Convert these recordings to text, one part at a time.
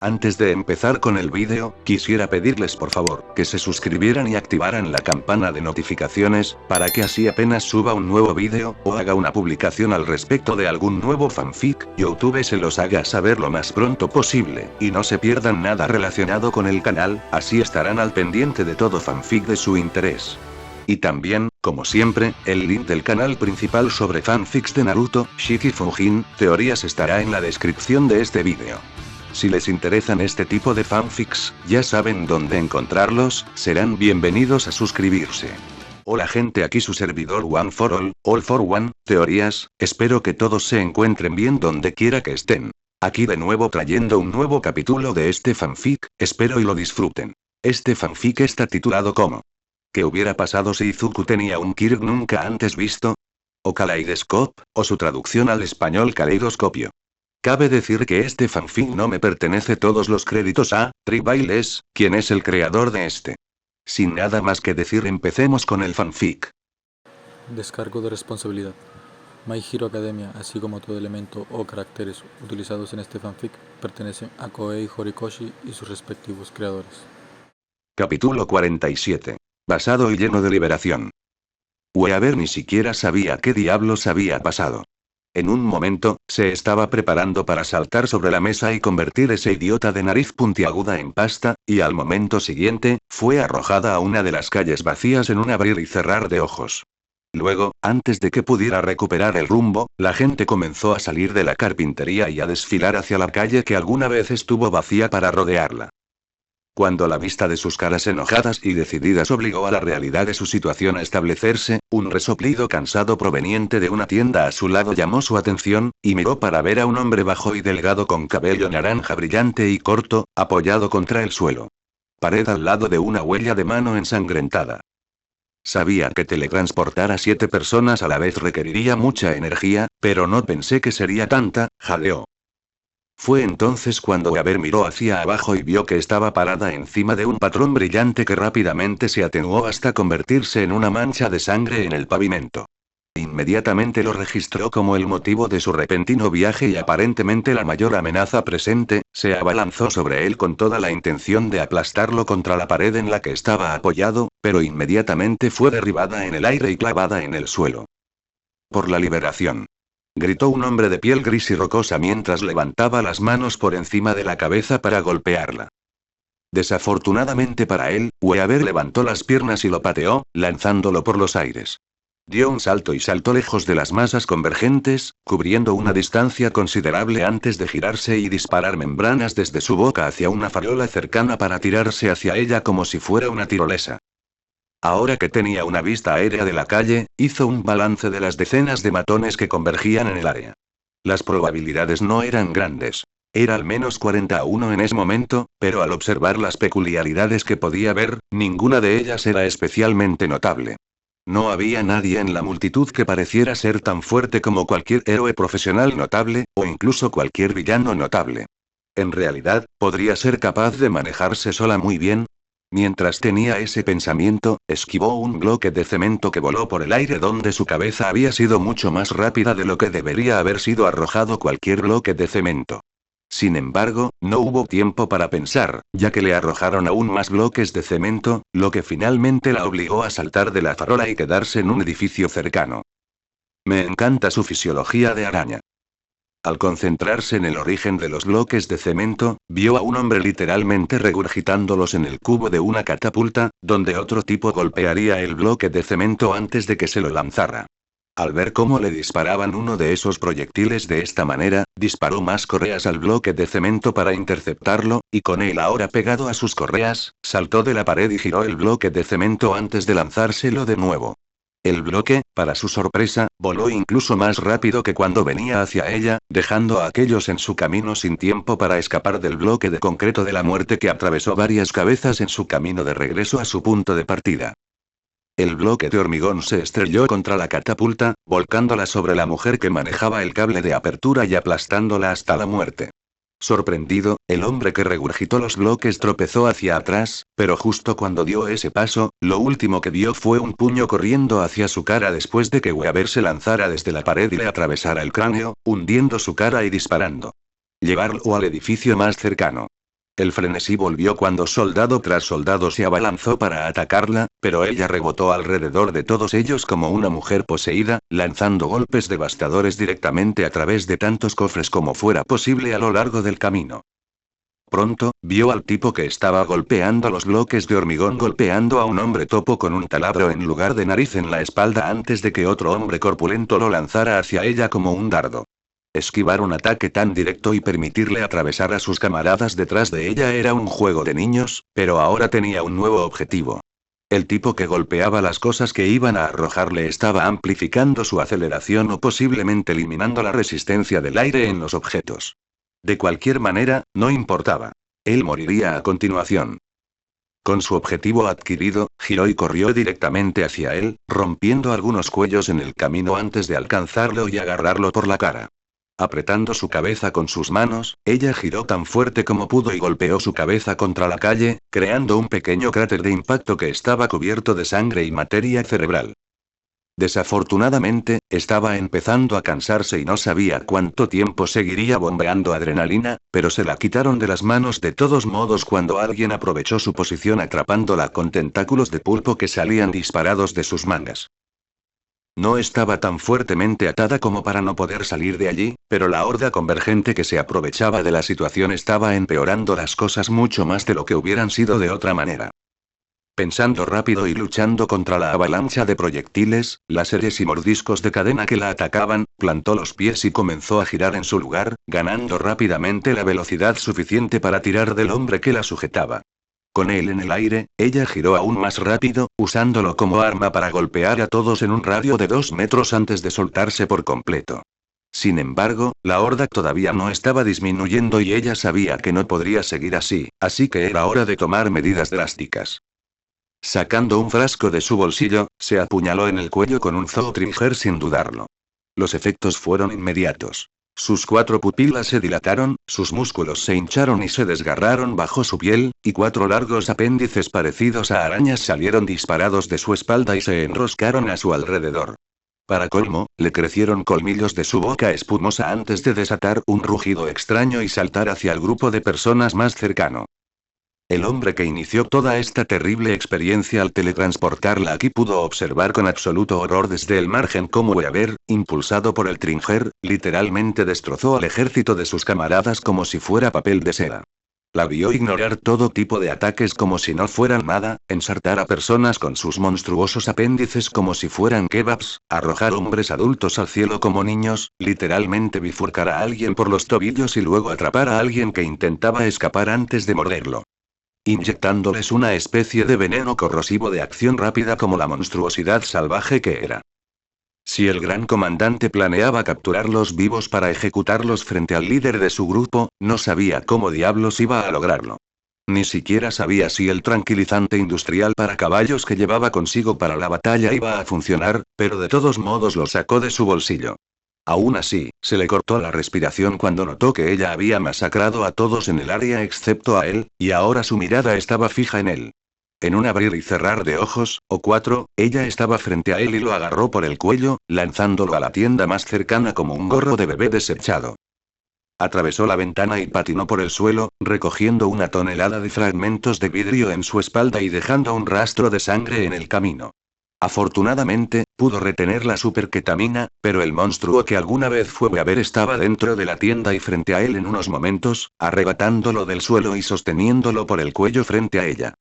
Antes de empezar con el vídeo, quisiera pedirles por favor, que se suscribieran y activaran la campana de notificaciones, para que así apenas suba un nuevo vídeo, o haga una publicación al respecto de algún nuevo fanfic, YouTube se los haga saber lo más pronto posible, y no se pierdan nada relacionado con el canal, así estarán al pendiente de todo fanfic de su interés. Y también, como siempre, el link del canal principal sobre fanfics de Naruto, Shiki Fujin, teorías estará en la descripción de este vídeo. Si les interesan este tipo de fanfics, ya saben dónde encontrarlos, serán bienvenidos a suscribirse. Hola gente, aquí su servidor One for All for One, teorías, espero que todos se encuentren bien donde quiera que estén. Aquí de nuevo trayendo un nuevo capítulo de este fanfic, espero y lo disfruten. Este fanfic está titulado como ¿qué hubiera pasado si Izuku tenía un Kirk nunca antes visto? O Kaleidoscope, o su traducción al español caleidoscopio. Cabe decir que este fanfic no me pertenece, todos los créditos a Tribailes, quien es el creador de este. Sin nada más que decir, empecemos con el fanfic. Descargo de responsabilidad. My Hero Academia, así como todo elemento o caracteres utilizados en este fanfic, pertenecen a Koei Horikoshi y sus respectivos creadores. Capítulo 47. Basado y lleno de liberación. Weaver ni siquiera sabía qué diablos había pasado. En un momento, se estaba preparando para saltar sobre la mesa y convertir ese idiota de nariz puntiaguda en pasta, y al momento siguiente, fue arrojada a una de las calles vacías en un abrir y cerrar de ojos. Luego, antes de que pudiera recuperar el rumbo, la gente comenzó a salir de la carpintería y a desfilar hacia la calle que alguna vez estuvo vacía para rodearla. Cuando la vista de sus caras enojadas y decididas obligó a la realidad de su situación a establecerse, un resoplido cansado proveniente de una tienda a su lado llamó su atención, y miró para ver a un hombre bajo y delgado con cabello naranja brillante y corto, apoyado contra el suelo. Pared al lado de una huella de mano ensangrentada. Sabía que teletransportar a 7 personas a la vez requeriría mucha energía, pero no pensé que sería tanta, jadeó. Fue entonces cuando Weaver miró hacia abajo y vio que estaba parada encima de un patrón brillante que rápidamente se atenuó hasta convertirse en una mancha de sangre en el pavimento. Inmediatamente lo registró como el motivo de su repentino viaje y aparentemente la mayor amenaza presente, se abalanzó sobre él con toda la intención de aplastarlo contra la pared en la que estaba apoyado, pero inmediatamente fue derribada en el aire y clavada en el suelo. Por la liberación. Gritó un hombre de piel gris y rocosa mientras levantaba las manos por encima de la cabeza para golpearla. Desafortunadamente para él, Weaver levantó las piernas y lo pateó, lanzándolo por los aires. Dio un salto y saltó lejos de las masas convergentes, cubriendo una distancia considerable antes de girarse y disparar membranas desde su boca hacia una farola cercana para tirarse hacia ella como si fuera una tirolesa. Ahora que tenía una vista aérea de la calle, hizo un balance de las decenas de matones que convergían en el área. Las probabilidades no eran grandes. Era al menos 40 a 1 en ese momento, pero al observar las peculiaridades que podía ver, ninguna de ellas era especialmente notable. No había nadie en la multitud que pareciera ser tan fuerte como cualquier héroe profesional notable, o incluso cualquier villano notable. En realidad, podría ser capaz de manejarse sola muy bien. Mientras tenía ese pensamiento, esquivó un bloque de cemento que voló por el aire donde su cabeza había sido mucho más rápida de lo que debería haber sido arrojado cualquier bloque de cemento. Sin embargo, no hubo tiempo para pensar, ya que le arrojaron aún más bloques de cemento, lo que finalmente la obligó a saltar de la farola y quedarse en un edificio cercano. Me encanta su fisiología de araña. Al concentrarse en el origen de los bloques de cemento, vio a un hombre literalmente regurgitándolos en el cubo de una catapulta, donde otro tipo golpearía el bloque de cemento antes de que se lo lanzara. Al ver cómo le disparaban uno de esos proyectiles de esta manera, disparó más correas al bloque de cemento para interceptarlo, y con él ahora pegado a sus correas, saltó de la pared y giró el bloque de cemento antes de lanzárselo de nuevo. El bloque, para su sorpresa, voló incluso más rápido que cuando venía hacia ella, dejando a aquellos en su camino sin tiempo para escapar del bloque de concreto de la muerte que atravesó varias cabezas en su camino de regreso a su punto de partida. El bloque de hormigón se estrelló contra la catapulta, volcándola sobre la mujer que manejaba el cable de apertura y aplastándola hasta la muerte. Sorprendido, el hombre que regurgitó los bloques tropezó hacia atrás, pero justo cuando dio ese paso, lo último que vio fue un puño corriendo hacia su cara después de que Weaver se lanzara desde la pared y le atravesara el cráneo, hundiendo su cara y disparando. Llevarlo al edificio más cercano. El frenesí volvió cuando soldado tras soldado se abalanzó para atacarla, pero ella rebotó alrededor de todos ellos como una mujer poseída, lanzando golpes devastadores directamente a través de tantos cofres como fuera posible a lo largo del camino. Pronto, vio al tipo que estaba golpeando los bloques de hormigón golpeando a un hombre topo con un taladro en lugar de nariz en la espalda antes de que otro hombre corpulento lo lanzara hacia ella como un dardo. Esquivar un ataque tan directo y permitirle atravesar a sus camaradas detrás de ella era un juego de niños, pero ahora tenía un nuevo objetivo. El tipo que golpeaba las cosas que iban a arrojarle estaba amplificando su aceleración o posiblemente eliminando la resistencia del aire en los objetos. De cualquier manera, no importaba. Él moriría a continuación. Con su objetivo adquirido, giró y corrió directamente hacia él, rompiendo algunos cuellos en el camino antes de alcanzarlo y agarrarlo por la cara. Apretando su cabeza con sus manos, ella giró tan fuerte como pudo y golpeó su cabeza contra la calle, creando un pequeño cráter de impacto que estaba cubierto de sangre y materia cerebral. Desafortunadamente, estaba empezando a cansarse y no sabía cuánto tiempo seguiría bombeando adrenalina, pero se la quitaron de las manos de todos modos cuando alguien aprovechó su posición atrapándola con tentáculos de pulpo que salían disparados de sus mangas. No estaba tan fuertemente atada como para no poder salir de allí, pero la horda convergente que se aprovechaba de la situación estaba empeorando las cosas mucho más de lo que hubieran sido de otra manera. Pensando rápido y luchando contra la avalancha de proyectiles, láseres y mordiscos de cadena que la atacaban, plantó los pies y comenzó a girar en su lugar, ganando rápidamente la velocidad suficiente para tirar del hombre que la sujetaba. Con él en el aire, ella giró aún más rápido, usándolo como arma para golpear a todos en un radio de 2 metros antes de soltarse por completo. Sin embargo, la horda todavía no estaba disminuyendo y ella sabía que no podría seguir así que era hora de tomar medidas drásticas. Sacando un frasco de su bolsillo, se apuñaló en el cuello con un Zootringer sin dudarlo. Los efectos fueron inmediatos. Sus 4 pupilas se dilataron, sus músculos se hincharon y se desgarraron bajo su piel, y 4 largos apéndices parecidos a arañas salieron disparados de su espalda y se enroscaron a su alrededor. Para colmo, le crecieron colmillos de su boca espumosa antes de desatar un rugido extraño y saltar hacia el grupo de personas más cercano. El hombre que inició toda esta terrible experiencia al teletransportarla aquí pudo observar con absoluto horror desde el margen cómo Weaver, impulsado por el Tringer, literalmente destrozó al ejército de sus camaradas como si fuera papel de seda. La vio ignorar todo tipo de ataques como si no fueran nada, ensartar a personas con sus monstruosos apéndices como si fueran kebabs, arrojar hombres adultos al cielo como niños, literalmente bifurcar a alguien por los tobillos y luego atrapar a alguien que intentaba escapar antes de morderlo, inyectándoles una especie de veneno corrosivo de acción rápida como la monstruosidad salvaje que era. Si el gran comandante planeaba capturarlos vivos para ejecutarlos frente al líder de su grupo, no sabía cómo diablos iba a lograrlo. Ni siquiera sabía si el tranquilizante industrial para caballos que llevaba consigo para la batalla iba a funcionar, pero de todos modos lo sacó de su bolsillo. Aún así, se le cortó la respiración cuando notó que ella había masacrado a todos en el área excepto a él, y ahora su mirada estaba fija en él. En un abrir y cerrar de ojos, o 4, ella estaba frente a él y lo agarró por el cuello, lanzándolo a la tienda más cercana como un gorro de bebé desechado. Atravesó la ventana y patinó por el suelo, recogiendo 1 tonelada de fragmentos de vidrio en su espalda y dejando un rastro de sangre en el camino. Afortunadamente, pudo retener la superketamina, pero el monstruo que alguna vez fue Weaver estaba dentro de la tienda y frente a él en unos momentos, arrebatándolo del suelo y sosteniéndolo por el cuello frente a ella.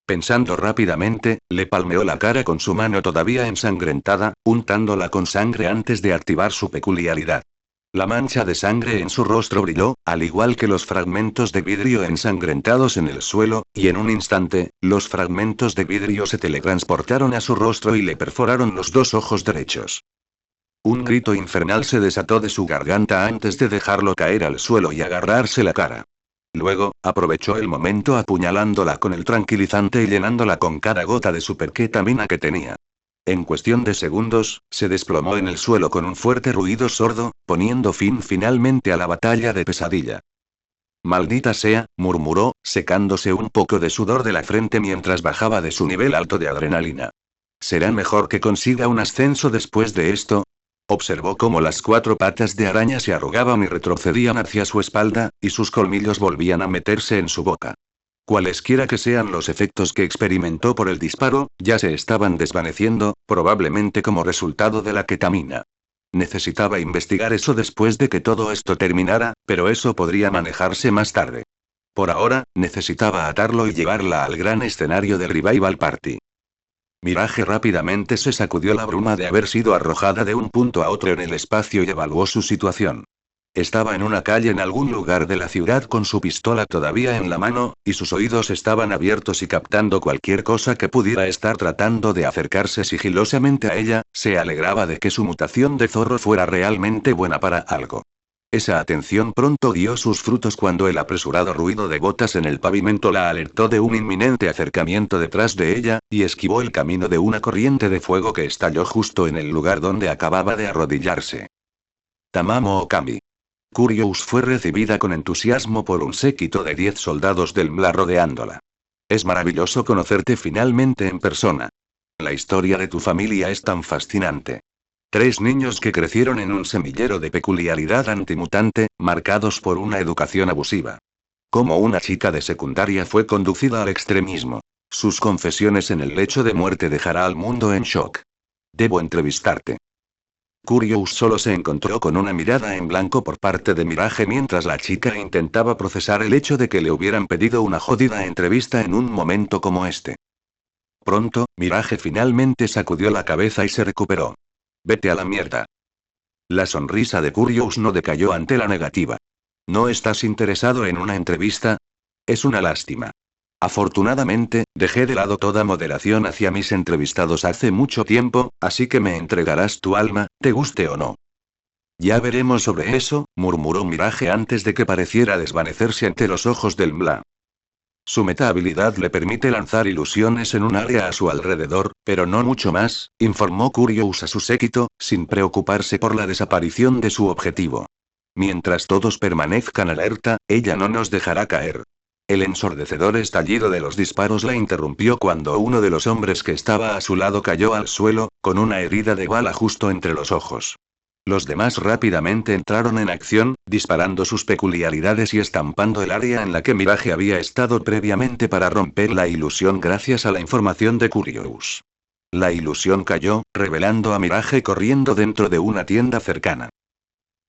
Pensando rápidamente, le palmeó la cara con su mano todavía ensangrentada, untándola con sangre antes de activar su peculiaridad. La mancha de sangre en su rostro brilló, al igual que los fragmentos de vidrio ensangrentados en el suelo, y en un instante, los fragmentos de vidrio se teletransportaron a su rostro y le perforaron los 2 ojos derechos. Un grito infernal se desató de su garganta antes de dejarlo caer al suelo y agarrarse la cara. Luego, aprovechó el momento apuñalándola con el tranquilizante y llenándola con cada gota de superketamina que tenía. En cuestión de segundos, se desplomó en el suelo con un fuerte ruido sordo, poniendo fin finalmente a la batalla de pesadilla. Maldita sea, murmuró, secándose un poco de sudor de la frente mientras bajaba de su nivel alto de adrenalina. ¿Será mejor que consiga un ascenso después de esto? Observó cómo las 4 patas de araña se arrugaban y retrocedían hacia su espalda, y sus colmillos volvían a meterse en su boca. Cualesquiera que sean los efectos que experimentó por el disparo, ya se estaban desvaneciendo, probablemente como resultado de la ketamina. Necesitaba investigar eso después de que todo esto terminara, pero eso podría manejarse más tarde. Por ahora, necesitaba atarlo y llevarla al gran escenario del Revival Party. Mirage rápidamente se sacudió la bruma de haber sido arrojada de un punto a otro en el espacio y evaluó su situación. Estaba en una calle en algún lugar de la ciudad con su pistola todavía en la mano, y sus oídos estaban abiertos y captando cualquier cosa que pudiera estar tratando de acercarse sigilosamente a ella. Se alegraba de que su mutación de zorro fuera realmente buena para algo. Esa atención pronto dio sus frutos cuando el apresurado ruido de botas en el pavimento la alertó de un inminente acercamiento detrás de ella, y esquivó el camino de una corriente de fuego que estalló justo en el lugar donde acababa de arrodillarse. Tamamo Okami. Curious fue recibida con entusiasmo por un séquito de 10 soldados del MLA rodeándola. Es maravilloso conocerte finalmente en persona. La historia de tu familia es tan fascinante. 3 niños que crecieron en un semillero de peculiaridad antimutante, marcados por una educación abusiva. Como una chica de secundaria fue conducida al extremismo. Sus confesiones en el lecho de muerte dejará al mundo en shock. Debo entrevistarte. Curious solo se encontró con una mirada en blanco por parte de Mirage mientras la chica intentaba procesar el hecho de que le hubieran pedido una jodida entrevista en un momento como este. Pronto, Mirage finalmente sacudió la cabeza y se recuperó. Vete a la mierda. La sonrisa de Curious no decayó ante la negativa. ¿No estás interesado en una entrevista? Es una lástima. Afortunadamente, dejé de lado toda moderación hacia mis entrevistados hace mucho tiempo, así que me entregarás tu alma, te guste o no. Ya veremos sobre eso, murmuró Mirage antes de que pareciera desvanecerse ante los ojos del MLA. Su meta-habilidad le permite lanzar ilusiones en un área a su alrededor, pero no mucho más, informó Curious a su séquito, sin preocuparse por la desaparición de su objetivo. Mientras todos permanezcan alerta, ella no nos dejará caer. El ensordecedor estallido de los disparos la interrumpió cuando uno de los hombres que estaba a su lado cayó al suelo, con una herida de bala justo entre los ojos. Los demás rápidamente entraron en acción, disparando sus peculiaridades y estampando el área en la que Mirage había estado previamente para romper la ilusión gracias a la información de Curious. La ilusión cayó, revelando a Mirage corriendo dentro de una tienda cercana.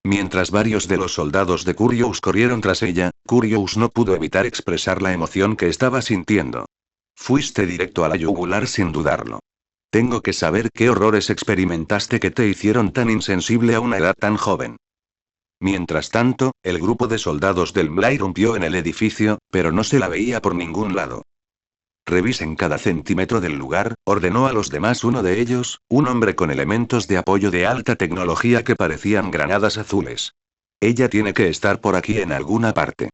Mientras varios de los soldados de Curious corrieron tras ella, Curious no pudo evitar expresar la emoción que estaba sintiendo. Fuiste directo a la yugular sin dudarlo. Tengo que saber qué horrores experimentaste que te hicieron tan insensible a una edad tan joven. Mientras tanto, el grupo de soldados del MLA irrumpió en el edificio, pero no se la veía por ningún lado. Revisen cada centímetro del lugar, ordenó a los demás uno de ellos, un hombre con elementos de apoyo de alta tecnología que parecían granadas azules. Ella tiene que estar por aquí en alguna parte.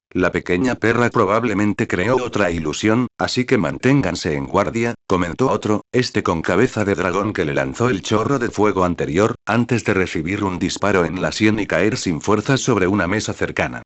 La pequeña perra probablemente creó otra ilusión, así que manténganse en guardia, comentó otro, este con cabeza de dragón que le lanzó el chorro de fuego anterior, antes de recibir un disparo en la sien y caer sin fuerzas sobre una mesa cercana.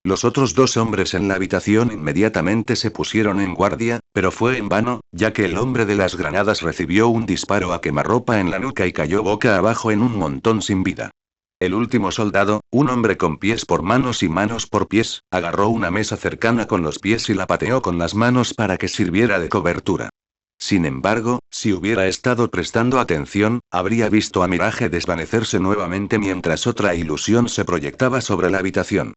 Los otros 2 hombres en la habitación inmediatamente se pusieron en guardia, pero fue en vano, ya que el hombre de las granadas recibió un disparo a quemarropa en la nuca y cayó boca abajo en un montón sin vida. El último soldado, un hombre con pies por manos y manos por pies, agarró una mesa cercana con los pies y la pateó con las manos para que sirviera de cobertura. Sin embargo, si hubiera estado prestando atención, habría visto a Mirage desvanecerse nuevamente mientras otra ilusión se proyectaba sobre la habitación.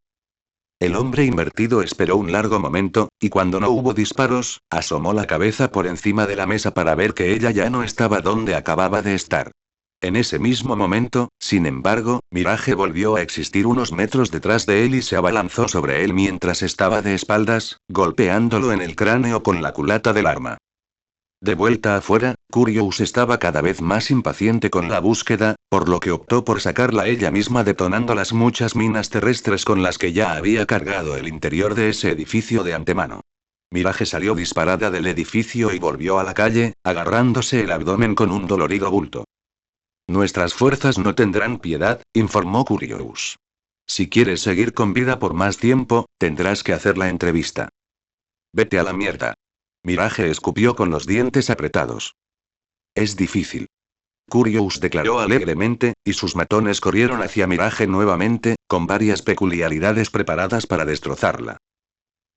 El hombre invertido esperó un largo momento, y cuando no hubo disparos, asomó la cabeza por encima de la mesa para ver que ella ya no estaba donde acababa de estar. En ese mismo momento, sin embargo, Mirage volvió a existir unos metros detrás de él y se abalanzó sobre él mientras estaba de espaldas, golpeándolo en el cráneo con la culata del arma. De vuelta afuera, Curious estaba cada vez más impaciente con la búsqueda, por lo que optó por sacarla ella misma detonando las muchas minas terrestres con las que ya había cargado el interior de ese edificio de antemano. Mirage salió disparada del edificio y volvió a la calle, agarrándose el abdomen con un dolorido bulto. Nuestras fuerzas no tendrán piedad, informó Curious. Si quieres seguir con vida por más tiempo, tendrás que hacer la entrevista. Vete a la mierda. Mirage escupió con los dientes apretados. Es difícil. Curious declaró alegremente, y sus matones corrieron hacia Mirage nuevamente, con varias peculiaridades preparadas para destrozarla.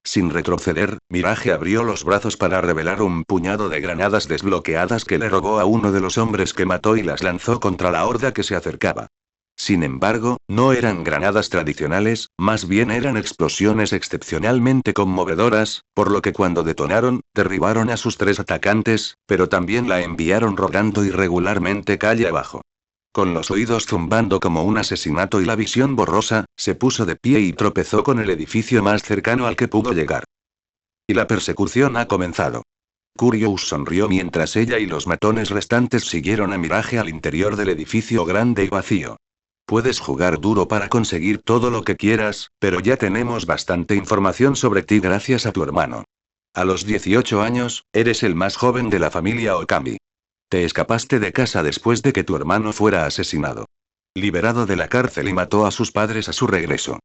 Sin retroceder, Mirage abrió los brazos para revelar un puñado de granadas desbloqueadas que le robó a uno de los hombres que mató y las lanzó contra la horda que se acercaba. Sin embargo, no eran granadas tradicionales, más bien eran explosiones excepcionalmente conmovedoras, por lo que cuando detonaron, derribaron a sus 3 atacantes, pero también la enviaron rodando irregularmente calle abajo. Con los oídos zumbando como un asesinato y la visión borrosa, se puso de pie y tropezó con el edificio más cercano al que pudo llegar. Y la persecución ha comenzado. Curious sonrió mientras ella y los matones restantes siguieron a Mirage al interior del edificio grande y vacío. Puedes jugar duro para conseguir todo lo que quieras, pero ya tenemos bastante información sobre ti gracias a tu hermano. A los 18 años, eres el más joven de la familia Okami. Te escapaste de casa después de que tu hermano fuera asesinado. Liberado de la cárcel y mató a sus padres a su regreso.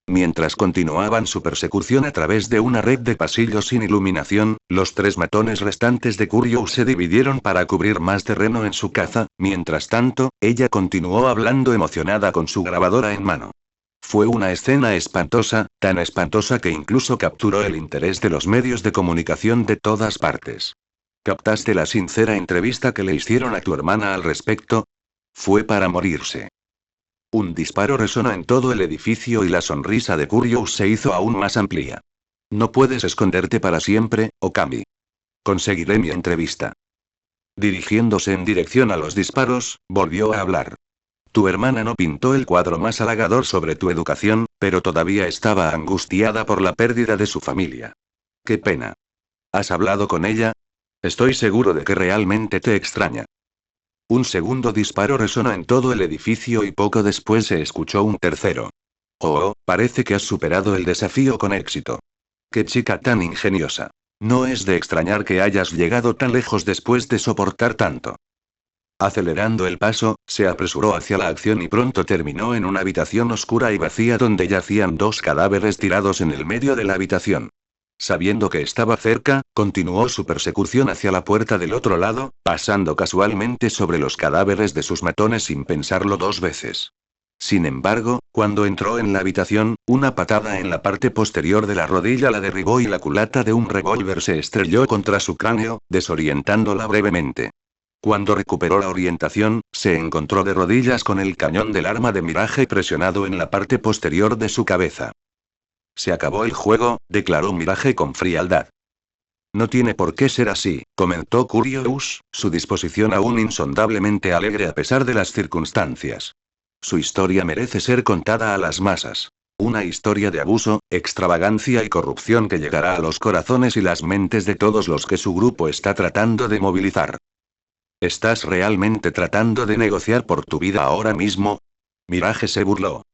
Mientras continuaban su persecución a través de una red de pasillos sin iluminación, los 3 matones restantes de Curious se dividieron para cubrir más terreno en su caza, mientras tanto, ella continuó hablando emocionada con su grabadora en mano. Fue una escena espantosa, tan espantosa que incluso capturó el interés de los medios de comunicación de todas partes. ¿Captaste la sincera entrevista que le hicieron a tu hermana al respecto? Fue para morirse. Un disparo resonó en todo el edificio y la sonrisa de Curious se hizo aún más amplia. No puedes esconderte para siempre, Okami. Conseguiré mi entrevista. Dirigiéndose en dirección a los disparos, volvió a hablar. Tu hermana no pintó el cuadro más halagador sobre tu educación, pero todavía estaba angustiada por la pérdida de su familia. Qué pena. ¿Has hablado con ella? Estoy seguro de que realmente te extraña. Un segundo disparo resonó en todo el edificio y poco después se escuchó un tercero. Oh, parece que has superado el desafío con éxito. Qué chica tan ingeniosa. No es de extrañar que hayas llegado tan lejos después de soportar tanto. Acelerando el paso, se apresuró hacia la acción y pronto terminó en una habitación oscura y vacía donde yacían 2 cadáveres tirados en el medio de la habitación. Sabiendo que estaba cerca, continuó su persecución hacia la puerta del otro lado, pasando casualmente sobre los cadáveres de sus matones sin pensarlo 2 veces. Sin embargo, cuando entró en la habitación, una patada en la parte posterior de la rodilla la derribó y la culata de un revólver se estrelló contra su cráneo, desorientándola brevemente. Cuando recuperó la orientación, se encontró de rodillas con el cañón del arma de Mirage presionado en la parte posterior de su cabeza. Se acabó el juego, declaró Mirage con frialdad. No tiene por qué ser así, comentó Curious, su disposición aún insondablemente alegre a pesar de las circunstancias. Su historia merece ser contada a las masas. Una historia de abuso, extravagancia y corrupción que llegará a los corazones y las mentes de todos los que su grupo está tratando de movilizar. ¿Estás realmente tratando de negociar por tu vida ahora mismo? Mirage se burló.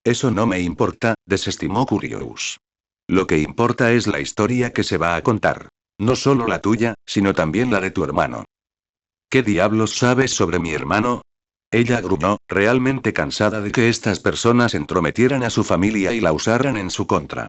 Eso no me importa, desestimó Curious. Lo que importa es la historia que se va a contar. No solo la tuya, sino también la de tu hermano. ¿Qué diablos sabes sobre mi hermano? Ella gruñó, realmente cansada de que estas personas entrometieran a su familia y la usaran en su contra.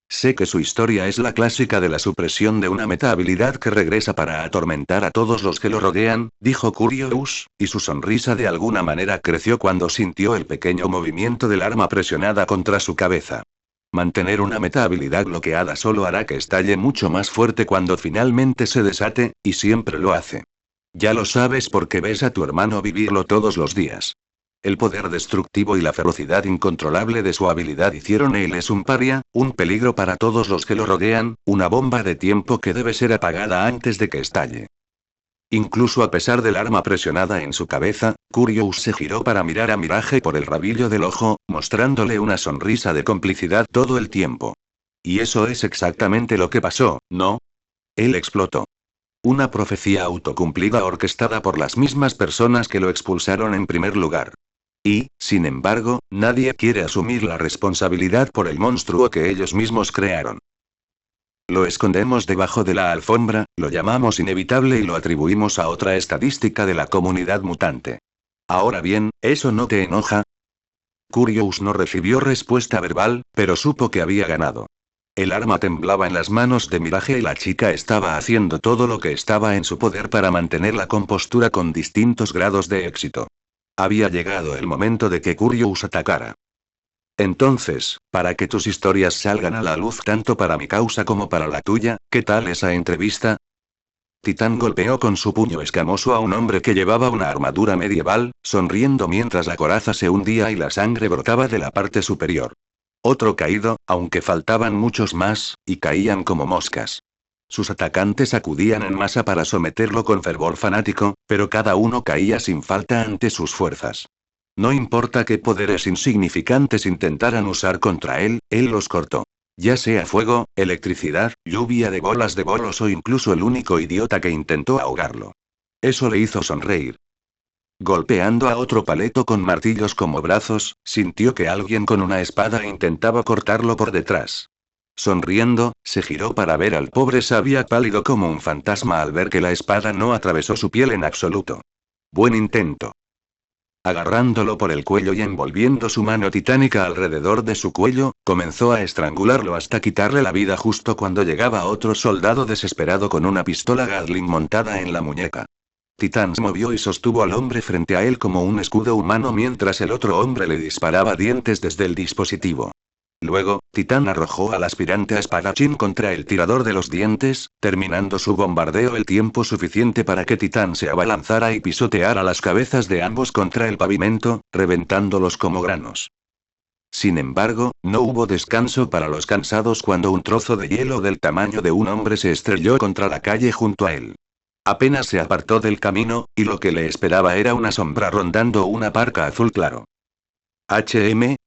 Sé que su historia es la clásica de la supresión de una meta-habilidad que regresa para atormentar a todos los que lo rodean, dijo Curious, y su sonrisa de alguna manera creció cuando sintió el pequeño movimiento del arma presionada contra su cabeza. Mantener una meta-habilidad bloqueada solo hará que estalle mucho más fuerte cuando finalmente se desate, y siempre lo hace. Ya lo sabes porque ves a tu hermano vivirlo todos los días. El poder destructivo y la ferocidad incontrolable de su habilidad hicieron él es un paria, un peligro para todos los que lo rodean, una bomba de tiempo que debe ser apagada antes de que estalle. Incluso a pesar del arma presionada en su cabeza, Curious se giró para mirar a Mirage por el rabillo del ojo, mostrándole una sonrisa de complicidad todo el tiempo. Y eso es exactamente lo que pasó, ¿no? Él explotó. Una profecía autocumplida orquestada por las mismas personas que lo expulsaron en primer lugar. Y, sin embargo, nadie quiere asumir la responsabilidad por el monstruo que ellos mismos crearon. Lo escondemos debajo de la alfombra, lo llamamos inevitable y lo atribuimos a otra estadística de la comunidad mutante. Ahora bien, ¿eso no te enoja? Curious no recibió respuesta verbal, pero supo que había ganado. El arma temblaba en las manos de Mirage y la chica estaba haciendo todo lo que estaba en su poder para mantener la compostura con distintos grados de éxito. Había llegado el momento de que Curious atacara. Entonces, para que tus historias salgan a la luz tanto para mi causa como para la tuya, ¿qué tal esa entrevista? Titán golpeó con su puño escamoso a un hombre que llevaba una armadura medieval, sonriendo mientras la coraza se hundía y la sangre brotaba de la parte superior. Otro caído, aunque faltaban muchos más, y caían como moscas. Sus atacantes acudían en masa para someterlo con fervor fanático, pero cada uno caía sin falta ante sus fuerzas. No importa qué poderes insignificantes intentaran usar contra él los cortó. Ya sea fuego, electricidad, lluvia de bolos o incluso el único idiota que intentó ahogarlo. Eso le hizo sonreír. Golpeando a otro paleto con martillos como brazos, sintió que alguien con una espada intentaba cortarlo por detrás. Sonriendo, se giró para ver al pobre Sabia pálido como un fantasma al ver que la espada no atravesó su piel en absoluto. Buen intento. Agarrándolo por el cuello y envolviendo su mano titánica alrededor de su cuello, comenzó a estrangularlo hasta quitarle la vida justo cuando llegaba otro soldado desesperado con una pistola Gatling montada en la muñeca. Titán se movió y sostuvo al hombre frente a él como un escudo humano mientras el otro hombre le disparaba dientes desde el dispositivo. Luego, Titán arrojó al aspirante a espadachín contra el tirador de los dientes, terminando su bombardeo el tiempo suficiente para que Titán se abalanzara y pisoteara las cabezas de ambos contra el pavimento, reventándolos como granos. Sin embargo, no hubo descanso para los cansados cuando un trozo de hielo del tamaño de un hombre se estrelló contra la calle junto a él. Apenas se apartó del camino, y lo que le esperaba era una sombra rondando una parca azul claro.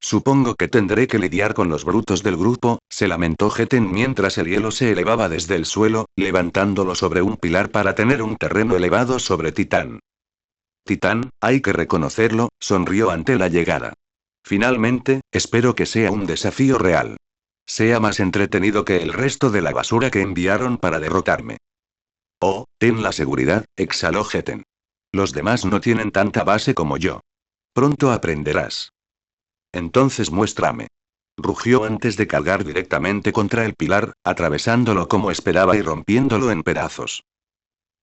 Supongo que tendré que lidiar con los brutos del grupo, se lamentó Geten mientras el hielo se elevaba desde el suelo, levantándolo sobre un pilar para tener un terreno elevado sobre Titán. Titán, hay que reconocerlo, sonrió ante la llegada. Finalmente, espero que sea un desafío real. Sea más entretenido que el resto de la basura que enviaron para derrotarme. Oh, ten la seguridad, exhaló Geten. Los demás no tienen tanta base como yo. Pronto aprenderás. Entonces muéstrame. Rugió antes de cargar directamente contra el pilar, atravesándolo como esperaba y rompiéndolo en pedazos.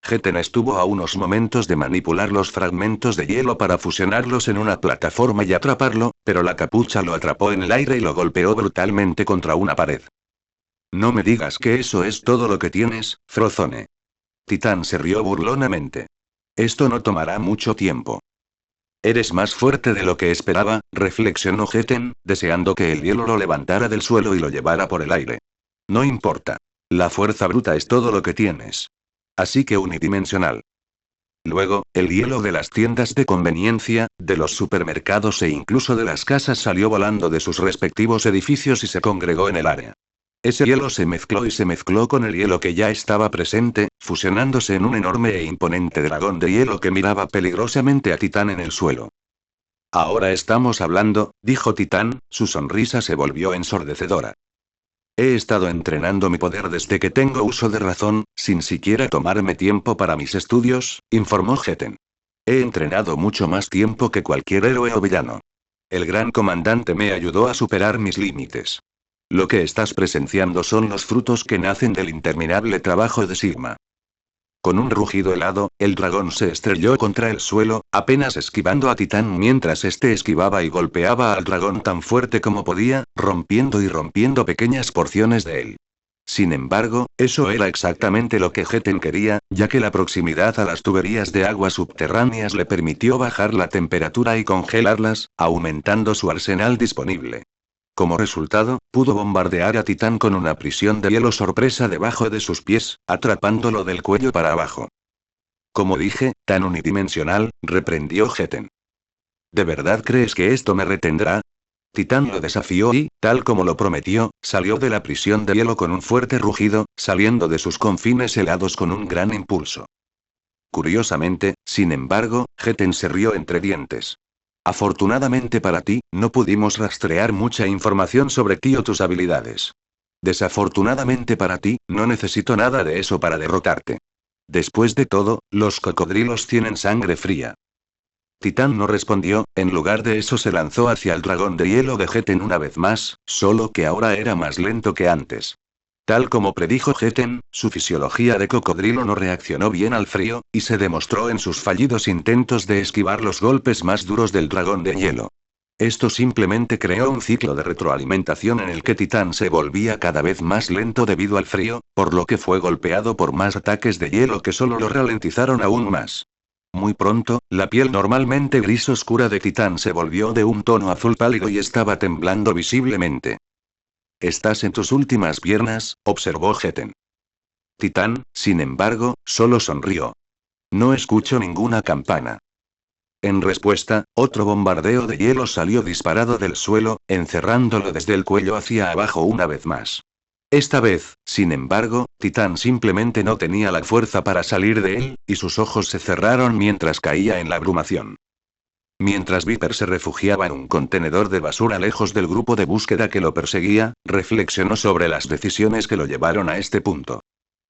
Geten estuvo a unos momentos de manipular los fragmentos de hielo para fusionarlos en una plataforma y atraparlo, pero la capucha lo atrapó en el aire y lo golpeó brutalmente contra una pared. No me digas que eso es todo lo que tienes, Frozone. Titán se rió burlonamente. Esto no tomará mucho tiempo. Eres más fuerte de lo que esperaba, reflexionó Geten, deseando que el hielo lo levantara del suelo y lo llevara por el aire. No importa. La fuerza bruta es todo lo que tienes. Así que unidimensional. Luego, el hielo de las tiendas de conveniencia, de los supermercados e incluso de las casas salió volando de sus respectivos edificios y se congregó en el área. Ese hielo se mezcló con el hielo que ya estaba presente, fusionándose en un enorme e imponente dragón de hielo que miraba peligrosamente a Titán en el suelo. Ahora estamos hablando, dijo Titán, su sonrisa se volvió ensordecedora. He estado entrenando mi poder desde que tengo uso de razón, sin siquiera tomarme tiempo para mis estudios, informó Geten. He entrenado mucho más tiempo que cualquier héroe o villano. El gran comandante me ayudó a superar mis límites. Lo que estás presenciando son los frutos que nacen del interminable trabajo de Sigma. Con un rugido helado, el dragón se estrelló contra el suelo, apenas esquivando a Titán mientras este esquivaba y golpeaba al dragón tan fuerte como podía, rompiendo pequeñas porciones de él. Sin embargo, eso era exactamente lo que Geten quería, ya que la proximidad a las tuberías de aguas subterráneas le permitió bajar la temperatura y congelarlas, aumentando su arsenal disponible. Como resultado, pudo bombardear a Titán con una prisión de hielo sorpresa debajo de sus pies, atrapándolo del cuello para abajo. Como dije, tan unidimensional, reprendió Geten. ¿De verdad crees que esto me retendrá? Titán lo desafió y, tal como lo prometió, salió de la prisión de hielo con un fuerte rugido, saliendo de sus confines helados con un gran impulso. Curiosamente, sin embargo, Geten se rió entre dientes. Afortunadamente para ti, no pudimos rastrear mucha información sobre ti o tus habilidades. Desafortunadamente para ti, no necesito nada de eso para derrotarte. Después de todo, los cocodrilos tienen sangre fría. Titán no respondió, en lugar de eso se lanzó hacia el dragón de hielo de Geten una vez más, solo que ahora era más lento que antes. Tal como predijo Geten, su fisiología de cocodrilo no reaccionó bien al frío, y se demostró en sus fallidos intentos de esquivar los golpes más duros del dragón de hielo. Esto simplemente creó un ciclo de retroalimentación en el que Titán se volvía cada vez más lento debido al frío, por lo que fue golpeado por más ataques de hielo que solo lo ralentizaron aún más. Muy pronto, la piel normalmente gris oscura de Titán se volvió de un tono azul pálido y estaba temblando visiblemente. «Estás en tus últimas piernas», observó Geten. Titán, sin embargo, solo sonrió. «No escucho ninguna campana». En respuesta, otro bombardeo de hielo salió disparado del suelo, encerrándolo desde el cuello hacia abajo una vez más. Esta vez, sin embargo, Titán simplemente no tenía la fuerza para salir de él, y sus ojos se cerraron mientras caía en la abrumación. Mientras Viper se refugiaba en un contenedor de basura lejos del grupo de búsqueda que lo perseguía, reflexionó sobre las decisiones que lo llevaron a este punto.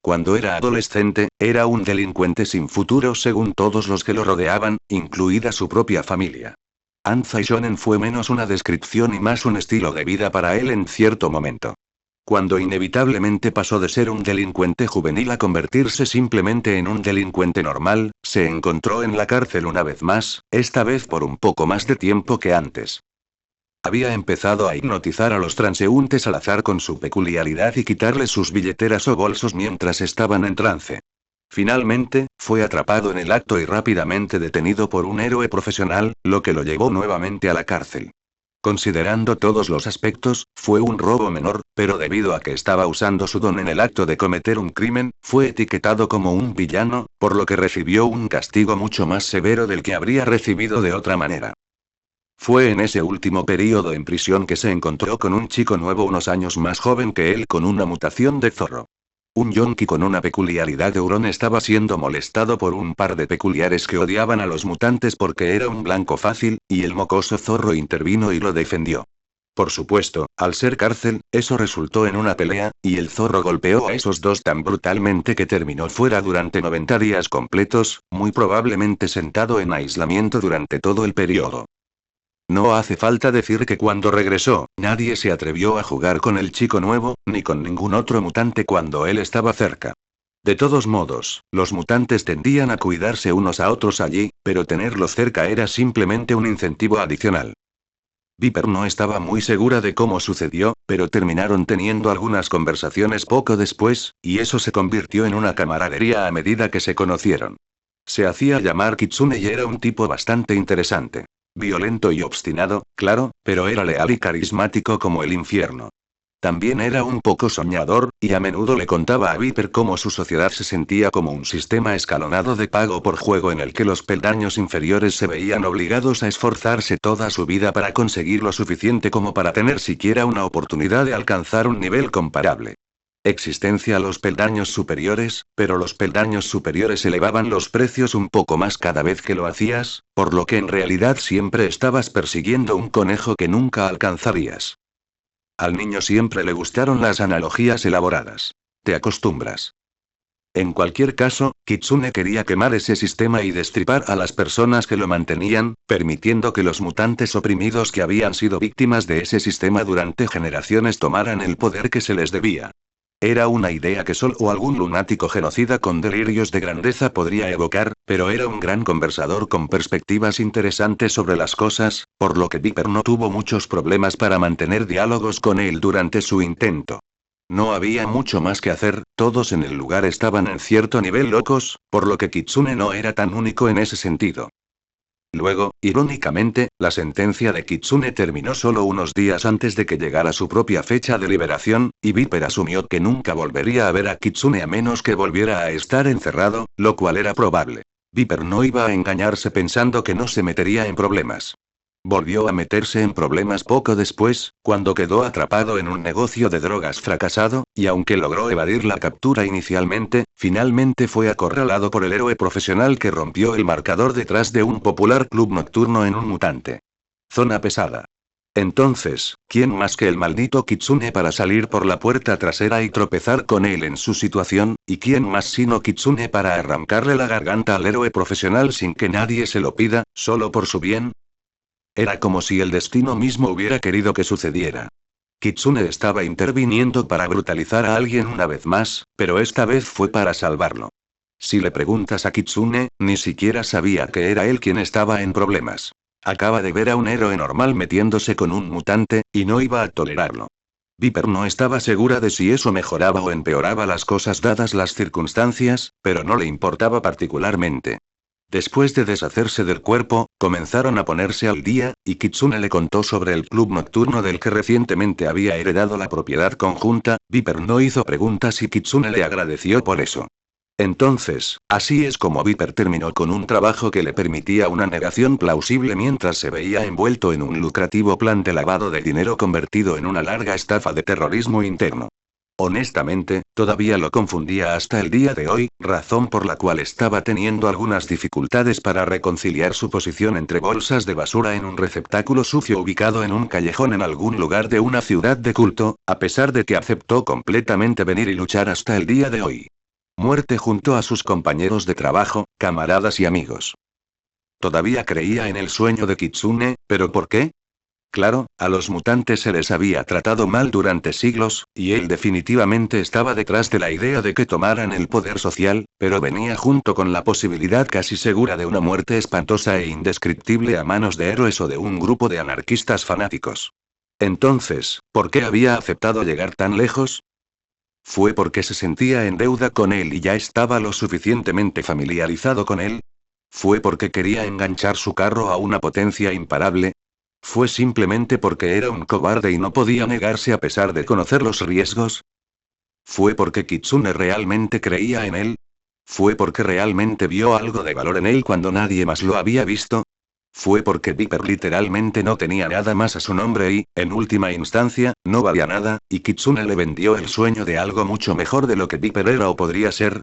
Cuando era adolescente, era un delincuente sin futuro según todos los que lo rodeaban, incluida su propia familia. Anti-shonen fue menos una descripción y más un estilo de vida para él en cierto momento. Cuando inevitablemente pasó de ser un delincuente juvenil a convertirse simplemente en un delincuente normal, se encontró en la cárcel una vez más, esta vez por un poco más de tiempo que antes. Había empezado a hipnotizar a los transeúntes al azar con su peculiaridad y quitarles sus billeteras o bolsos mientras estaban en trance. Finalmente, fue atrapado en el acto y rápidamente detenido por un héroe profesional, lo que lo llevó nuevamente a la cárcel. Considerando todos los aspectos, fue un robo menor, pero debido a que estaba usando su don en el acto de cometer un crimen, fue etiquetado como un villano, por lo que recibió un castigo mucho más severo del que habría recibido de otra manera. Fue en ese último período en prisión que se encontró con un chico nuevo unos años más joven que él con una mutación de zorro. Un yonki con una peculiaridad de hurón estaba siendo molestado por un par de peculiares que odiaban a los mutantes porque era un blanco fácil, y el mocoso zorro intervino y lo defendió. Por supuesto, al ser cárcel, eso resultó en una pelea, y el zorro golpeó a esos dos tan brutalmente que terminó fuera durante 90 días completos, muy probablemente sentado en aislamiento durante todo el periodo. No hace falta decir que cuando regresó, nadie se atrevió a jugar con el chico nuevo, ni con ningún otro mutante cuando él estaba cerca. De todos modos, los mutantes tendían a cuidarse unos a otros allí, pero tenerlos cerca era simplemente un incentivo adicional. Viper no estaba muy segura de cómo sucedió, pero terminaron teniendo algunas conversaciones poco después, y eso se convirtió en una camaradería a medida que se conocieron. Se hacía llamar Kitsune y era un tipo bastante interesante. Violento y obstinado, claro, pero era leal y carismático como el infierno. También era un poco soñador, y a menudo le contaba a Viper cómo su sociedad se sentía como un sistema escalonado de pago por juego en el que los peldaños inferiores se veían obligados a esforzarse toda su vida para conseguir lo suficiente como para tener siquiera una oportunidad de alcanzar un nivel comparable. Existencia a los peldaños superiores, pero los peldaños superiores elevaban los precios un poco más cada vez que lo hacías, por lo que en realidad siempre estabas persiguiendo un conejo que nunca alcanzarías. Al niño siempre le gustaron las analogías elaboradas. Te acostumbras. En cualquier caso, Kitsune quería quemar ese sistema y destripar a las personas que lo mantenían, permitiendo que los mutantes oprimidos que habían sido víctimas de ese sistema durante generaciones tomaran el poder que se les debía. Era una idea que solo algún lunático genocida con delirios de grandeza podría evocar, pero era un gran conversador con perspectivas interesantes sobre las cosas, por lo que Viper no tuvo muchos problemas para mantener diálogos con él durante su intento. No había mucho más que hacer, todos en el lugar estaban en cierto nivel locos, por lo que Kitsune no era tan único en ese sentido. Luego, irónicamente, la sentencia de Kitsune terminó solo unos días antes de que llegara su propia fecha de liberación, y Viper asumió que nunca volvería a ver a Kitsune a menos que volviera a estar encerrado, lo cual era probable. Viper no iba a engañarse pensando que no se metería en problemas. Volvió a meterse en problemas poco después, cuando quedó atrapado en un negocio de drogas fracasado, y aunque logró evadir la captura inicialmente, finalmente fue acorralado por el héroe profesional que rompió el marcador detrás de un popular club nocturno en un mutante. Zona pesada. Entonces, ¿Quién más que el maldito Kitsune para salir por la puerta trasera y tropezar con él en su situación? ¿Y quién más sino Kitsune para arrancarle la garganta al héroe profesional sin que nadie se lo pida, solo por su bien? Era como si el destino mismo hubiera querido que sucediera. Kitsune estaba interviniendo para brutalizar a alguien una vez más, pero esta vez fue para salvarlo. Si le preguntas a Kitsune, ni siquiera sabía que era él quien estaba en problemas. Acaba de ver a un héroe normal metiéndose con un mutante, y no iba a tolerarlo. Viper no estaba segura de si eso mejoraba o empeoraba las cosas dadas las circunstancias, pero no le importaba particularmente. Después de deshacerse del cuerpo, comenzaron a ponerse al día, y Kitsune le contó sobre el club nocturno del que recientemente había heredado la propiedad conjunta. Viper no hizo preguntas y Kitsune le agradeció por eso. Entonces, así es como Viper terminó con un trabajo que le permitía una negación plausible mientras se veía envuelto en un lucrativo plan de lavado de dinero convertido en una larga estafa de terrorismo interno. Honestamente, todavía lo confundía hasta el día de hoy, razón por la cual estaba teniendo algunas dificultades para reconciliar su posición entre bolsas de basura en un receptáculo sucio ubicado en un callejón en algún lugar de una ciudad de culto, a pesar de que aceptó completamente venir y luchar hasta el día de hoy. Muerte junto a sus compañeros de trabajo, camaradas y amigos. Todavía creía en el sueño de Kitsune, ¿pero por qué? Claro, a los mutantes se les había tratado mal durante siglos, y él definitivamente estaba detrás de la idea de que tomaran el poder social, pero venía junto con la posibilidad casi segura de una muerte espantosa e indescriptible a manos de héroes o de un grupo de anarquistas fanáticos. Entonces, ¿por qué había aceptado llegar tan lejos? ¿Fue porque se sentía en deuda con él y ya estaba lo suficientemente familiarizado con él? ¿Fue porque quería enganchar su carro a una potencia imparable? ¿Fue simplemente porque era un cobarde y no podía negarse a pesar de conocer los riesgos? ¿Fue porque Kitsune realmente creía en él? ¿Fue porque realmente vio algo de valor en él cuando nadie más lo había visto? ¿Fue porque Viper literalmente no tenía nada más a su nombre y, en última instancia, no valía nada, y Kitsune le vendió el sueño de algo mucho mejor de lo que Viper era o podría ser?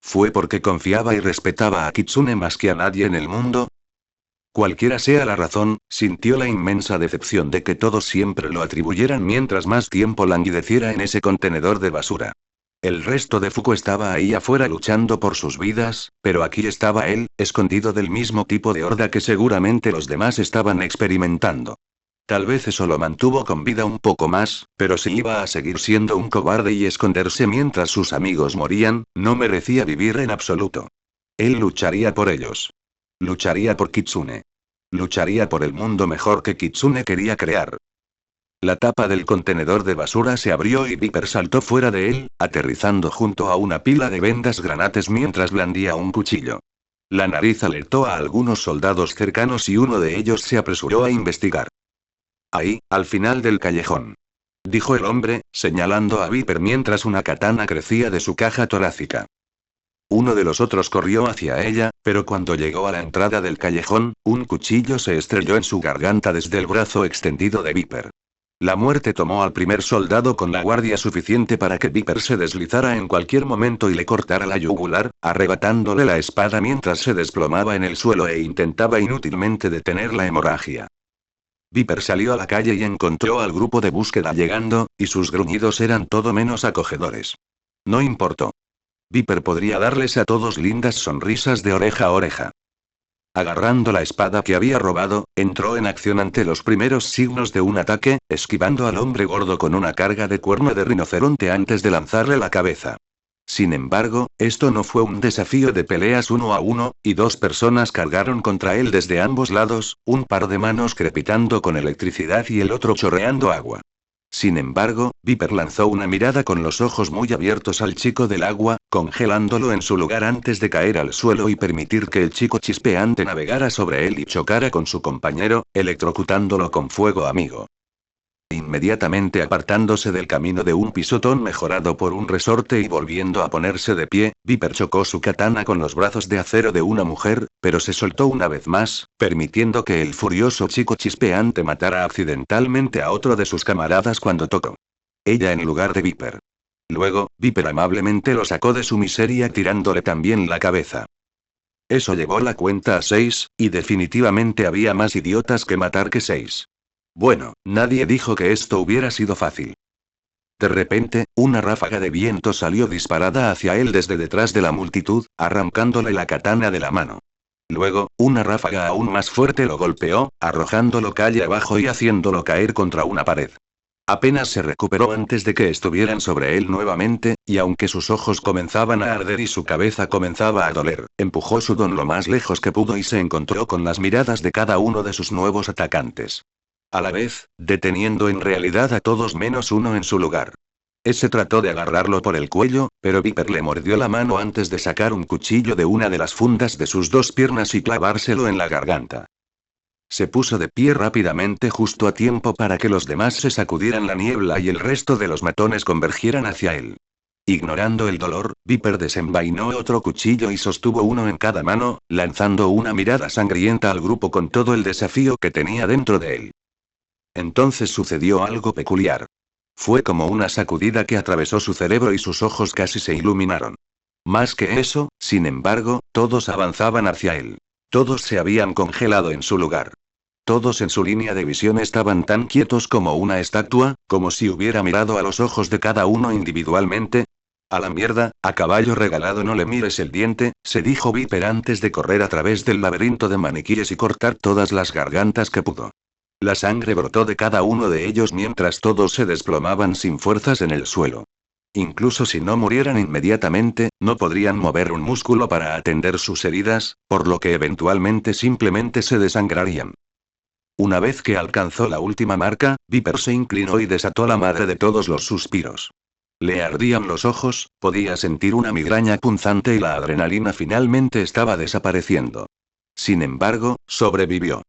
¿Fue porque confiaba y respetaba a Kitsune más que a nadie en el mundo? Cualquiera sea la razón, sintió la inmensa decepción de que todos siempre lo atribuyeran mientras más tiempo languideciera en ese contenedor de basura. El resto de Fuku estaba ahí afuera luchando por sus vidas, pero aquí estaba él, escondido del mismo tipo de horda que seguramente los demás estaban experimentando. Tal vez eso lo mantuvo con vida un poco más, pero si iba a seguir siendo un cobarde y esconderse mientras sus amigos morían, no merecía vivir en absoluto. Él lucharía por ellos. Lucharía por Kitsune. Lucharía por el mundo mejor que Kitsune quería crear. La tapa del contenedor de basura se abrió y Viper saltó fuera de él, aterrizando junto a una pila de vendas granates mientras blandía un cuchillo. La nariz alertó a algunos soldados cercanos y uno de ellos se apresuró a investigar. Ahí, al final del callejón, dijo el hombre, señalando a Viper mientras una katana crecía de su caja torácica. Uno de los otros corrió hacia ella, pero cuando llegó a la entrada del callejón, un cuchillo se estrelló en su garganta desde el brazo extendido de Viper. La muerte tomó al primer soldado con la guardia suficiente para que Viper se deslizara en cualquier momento y le cortara la yugular, arrebatándole la espada mientras se desplomaba en el suelo e intentaba inútilmente detener la hemorragia. Viper salió a la calle y encontró al grupo de búsqueda llegando, y sus gruñidos eran todo menos acogedores. No importó. Viper podría darles a todos lindas sonrisas de oreja a oreja. Agarrando la espada que había robado, entró en acción ante los primeros signos de un ataque, esquivando al hombre gordo con una carga de cuerno de rinoceronte antes de lanzarle la cabeza. Sin embargo, esto no fue un desafío de peleas 1 a 1, y dos personas cargaron contra él desde ambos lados, un par de manos crepitando con electricidad y el otro chorreando agua. Sin embargo, Viper lanzó una mirada con los ojos muy abiertos al chico del agua, congelándolo en su lugar antes de caer al suelo y permitir que el chico chispeante navegara sobre él y chocara con su compañero, electrocutándolo con fuego amigo. Inmediatamente apartándose del camino de un pisotón mejorado por un resorte y volviendo a ponerse de pie, Viper chocó su katana con los brazos de acero de una mujer, pero se soltó una vez más, permitiendo que el furioso chico chispeante matara accidentalmente a otro de sus camaradas cuando tocó. Ella en lugar de Viper. Luego, Viper amablemente lo sacó de su miseria tirándole también la cabeza. Eso llevó la cuenta a 6, y definitivamente había más idiotas que matar que 6. Bueno, nadie dijo que esto hubiera sido fácil. De repente, una ráfaga de viento salió disparada hacia él desde detrás de la multitud, arrancándole la katana de la mano. Luego, una ráfaga aún más fuerte lo golpeó, arrojándolo calle abajo y haciéndolo caer contra una pared. Apenas se recuperó antes de que estuvieran sobre él nuevamente, y aunque sus ojos comenzaban a arder y su cabeza comenzaba a doler, empujó su don lo más lejos que pudo y se encontró con las miradas de cada uno de sus nuevos atacantes. A la vez, deteniendo en realidad a todos menos uno en su lugar. Ese trató de agarrarlo por el cuello, pero Viper le mordió la mano antes de sacar un cuchillo de una de las fundas de sus dos piernas y clavárselo en la garganta. Se puso de pie rápidamente justo a tiempo para que los demás se sacudieran la niebla y el resto de los matones convergieran hacia él. Ignorando el dolor, Viper desenvainó otro cuchillo y sostuvo uno en cada mano, lanzando una mirada sangrienta al grupo con todo el desafío que tenía dentro de él. Entonces sucedió algo peculiar. Fue como una sacudida que atravesó su cerebro y sus ojos casi se iluminaron. Más que eso, sin embargo, todos avanzaban hacia él. Todos se habían congelado en su lugar. Todos en su línea de visión estaban tan quietos como una estatua, como si hubiera mirado a los ojos de cada uno individualmente. A la mierda, a caballo regalado no le mires el diente, se dijo Viper antes de correr a través del laberinto de maniquíes y cortar todas las gargantas que pudo. La sangre brotó de cada uno de ellos mientras todos se desplomaban sin fuerzas en el suelo. Incluso si no murieran inmediatamente, no podrían mover un músculo para atender sus heridas, por lo que eventualmente simplemente se desangrarían. Una vez que alcanzó la última marca, Viper se inclinó y desató la madre de todos los suspiros. Le ardían los ojos, podía sentir una migraña punzante y la adrenalina finalmente estaba desapareciendo. Sin embargo, sobrevivió.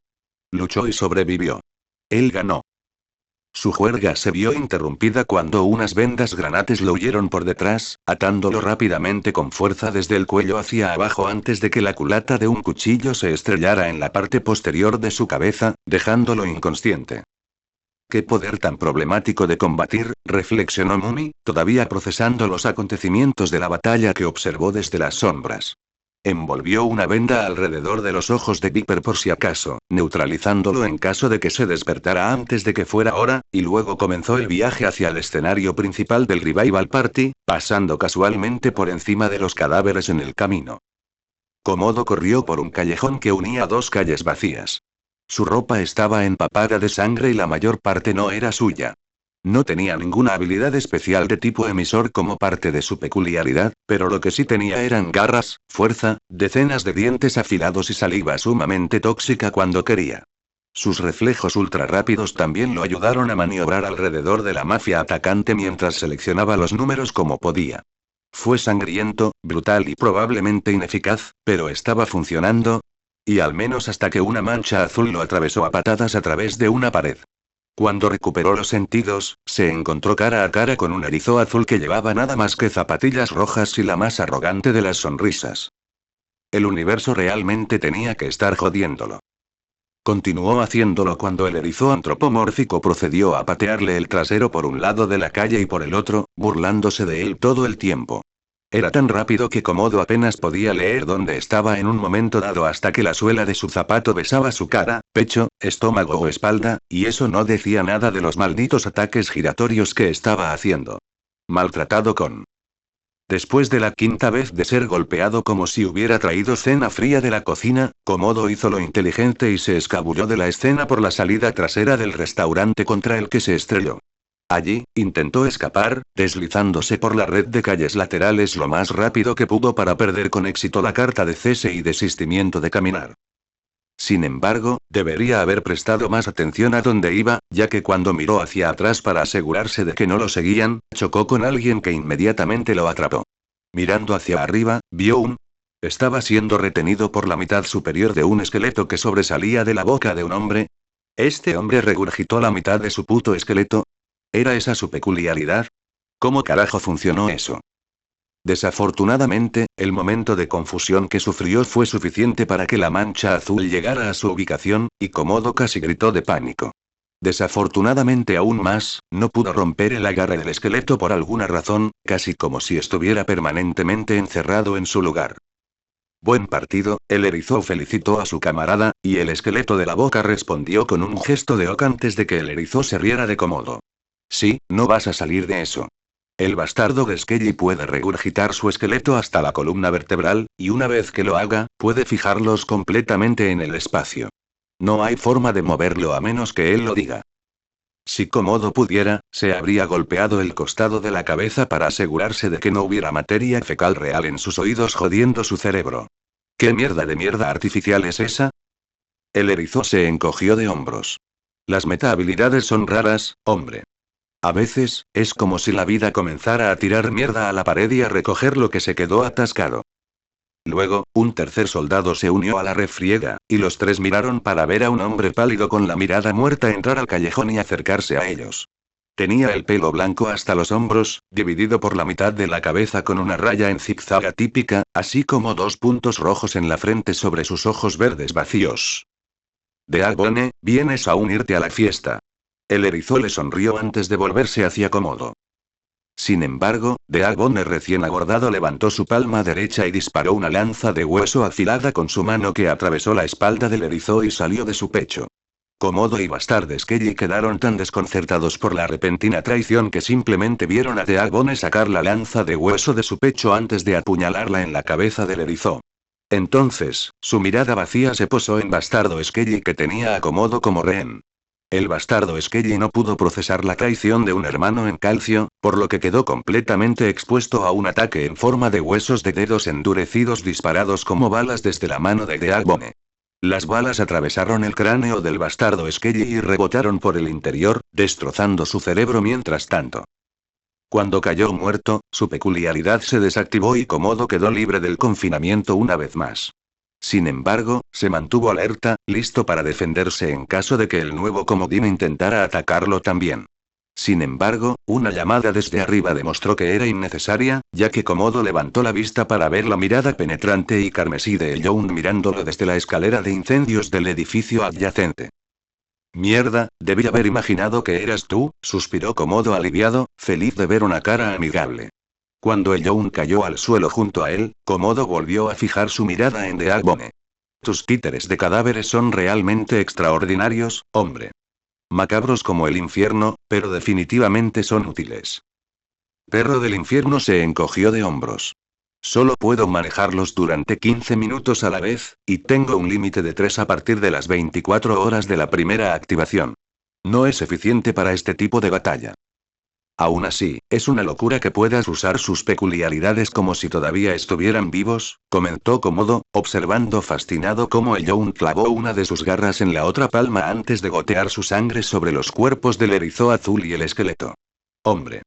Luchó y sobrevivió. Él ganó. Su juerga se vio interrumpida cuando unas vendas granates lo huyeron por detrás, atándolo rápidamente con fuerza desde el cuello hacia abajo antes de que la culata de un cuchillo se estrellara en la parte posterior de su cabeza, dejándolo inconsciente. «Qué poder tan problemático de combatir», reflexionó Mumi, todavía procesando los acontecimientos de la batalla que observó desde las sombras. Envolvió una venda alrededor de los ojos de Viper por si acaso, neutralizándolo en caso de que se despertara antes de que fuera hora, y luego comenzó el viaje hacia el escenario principal del Revival Party, pasando casualmente por encima de los cadáveres en el camino. Komodo corrió por un callejón que unía dos calles vacías. Su ropa estaba empapada de sangre y la mayor parte no era suya. No tenía ninguna habilidad especial de tipo emisor como parte de su peculiaridad, pero lo que sí tenía eran garras, fuerza, decenas de dientes afilados y saliva sumamente tóxica cuando quería. Sus reflejos ultra rápidos también lo ayudaron a maniobrar alrededor de la mafia atacante mientras seleccionaba los números como podía. Fue sangriento, brutal y probablemente ineficaz, pero estaba funcionando. Y al menos hasta que una mancha azul lo atravesó a patadas a través de una pared. Cuando recuperó los sentidos, se encontró cara a cara con un erizo azul que llevaba nada más que zapatillas rojas y la más arrogante de las sonrisas. El universo realmente tenía que estar jodiéndolo. Continuó haciéndolo cuando el erizo antropomórfico procedió a patearle el trasero por un lado de la calle y por el otro, burlándose de él todo el tiempo. Era tan rápido que Komodo apenas podía leer dónde estaba en un momento dado hasta que la suela de su zapato besaba su cara, pecho, estómago o espalda, y eso no decía nada de los malditos ataques giratorios que estaba haciendo. Maltratado con. Después de la quinta vez de ser golpeado como si hubiera traído cena fría de la cocina, Komodo hizo lo inteligente y se escabulló de la escena por la salida trasera del restaurante contra el que se estrelló. Allí, intentó escapar, deslizándose por la red de calles laterales lo más rápido que pudo para perder con éxito la carta de cese y desistimiento de caminar. Sin embargo, debería haber prestado más atención a dónde iba, ya que cuando miró hacia atrás para asegurarse de que no lo seguían, chocó con alguien que inmediatamente lo atrapó. Mirando hacia arriba, vio Estaba siendo retenido por la mitad superior de un esqueleto que sobresalía de la boca de un hombre. Este hombre regurgitó la mitad de su puto esqueleto. ¿Era esa su peculiaridad? ¿Cómo carajo funcionó eso? Desafortunadamente, el momento de confusión que sufrió fue suficiente para que la mancha azul llegara a su ubicación, y Komodo casi gritó de pánico. Desafortunadamente aún más, no pudo romper el agarre del esqueleto por alguna razón, casi como si estuviera permanentemente encerrado en su lugar. Buen partido, el erizo felicitó a su camarada, y el esqueleto de la boca respondió con un gesto de Ock antes de que el erizo se riera de cómodo. Sí, no vas a salir de eso. El bastardo de Skelly puede regurgitar su esqueleto hasta la columna vertebral, y una vez que lo haga, puede fijarlos completamente en el espacio. No hay forma de moverlo a menos que él lo diga. Si Komodo pudiera, se habría golpeado el costado de la cabeza para asegurarse de que no hubiera materia fecal real en sus oídos jodiendo su cerebro. ¿Qué mierda de mierda artificial es esa? El erizo se encogió de hombros. Las metahabilidades son raras, hombre. A veces, es como si la vida comenzara a tirar mierda a la pared y a recoger lo que se quedó atascado. Luego, un tercer soldado se unió a la refriega, y los tres miraron para ver a un hombre pálido con la mirada muerta entrar al callejón y acercarse a ellos. Tenía el pelo blanco hasta los hombros, dividido por la mitad de la cabeza con una raya en zigzag atípica, así como 2 puntos rojos en la frente sobre sus ojos verdes vacíos. Deagbone, ¿vienes a unirte a la fiesta? El erizo le sonrió antes de volverse hacia Komodo. Sin embargo, Deagbone recién abordado levantó su palma derecha y disparó una lanza de hueso afilada con su mano que atravesó la espalda del erizo y salió de su pecho. Komodo y Bastard Skelly quedaron tan desconcertados por la repentina traición que simplemente vieron a Deagbone sacar la lanza de hueso de su pecho antes de apuñalarla en la cabeza del erizo. Entonces, su mirada vacía se posó en Bastardo Skelly que tenía a Komodo como rehén. El bastardo Skelly no pudo procesar la traición de un hermano en calcio, por lo que quedó completamente expuesto a un ataque en forma de huesos de dedos endurecidos disparados como balas desde la mano de Deagbone. Las balas atravesaron el cráneo del bastardo Skelly y rebotaron por el interior, destrozando su cerebro mientras tanto. Cuando cayó muerto, su peculiaridad se desactivó y Komodo quedó libre del confinamiento una vez más. Sin embargo, se mantuvo alerta, listo para defenderse en caso de que el nuevo comodín intentara atacarlo también. Sin embargo, una llamada desde arriba demostró que era innecesaria, ya que Komodo levantó la vista para ver la mirada penetrante y carmesí de Elyoun mirándolo desde la escalera de incendios del edificio adyacente. Mierda, debí haber imaginado que eras tú, suspiró Komodo aliviado, feliz de ver una cara amigable. Cuando Elyoun cayó al suelo junto a él, Komodo volvió a fijar su mirada en Deagbone. Tus títeres de cadáveres son realmente extraordinarios, hombre. Macabros como el infierno, pero definitivamente son útiles. Perro del infierno se encogió de hombros. Solo puedo manejarlos durante 15 minutos a la vez, y tengo un límite de 3 a partir de las 24 horas de la primera activación. No es eficiente para este tipo de batalla. Aún así, es una locura que puedas usar sus peculiaridades como si todavía estuvieran vivos, comentó Komodo, observando fascinado cómo Elyoun clavó una de sus garras en la otra palma antes de gotear su sangre sobre los cuerpos del erizo azul y el esqueleto. Hombre.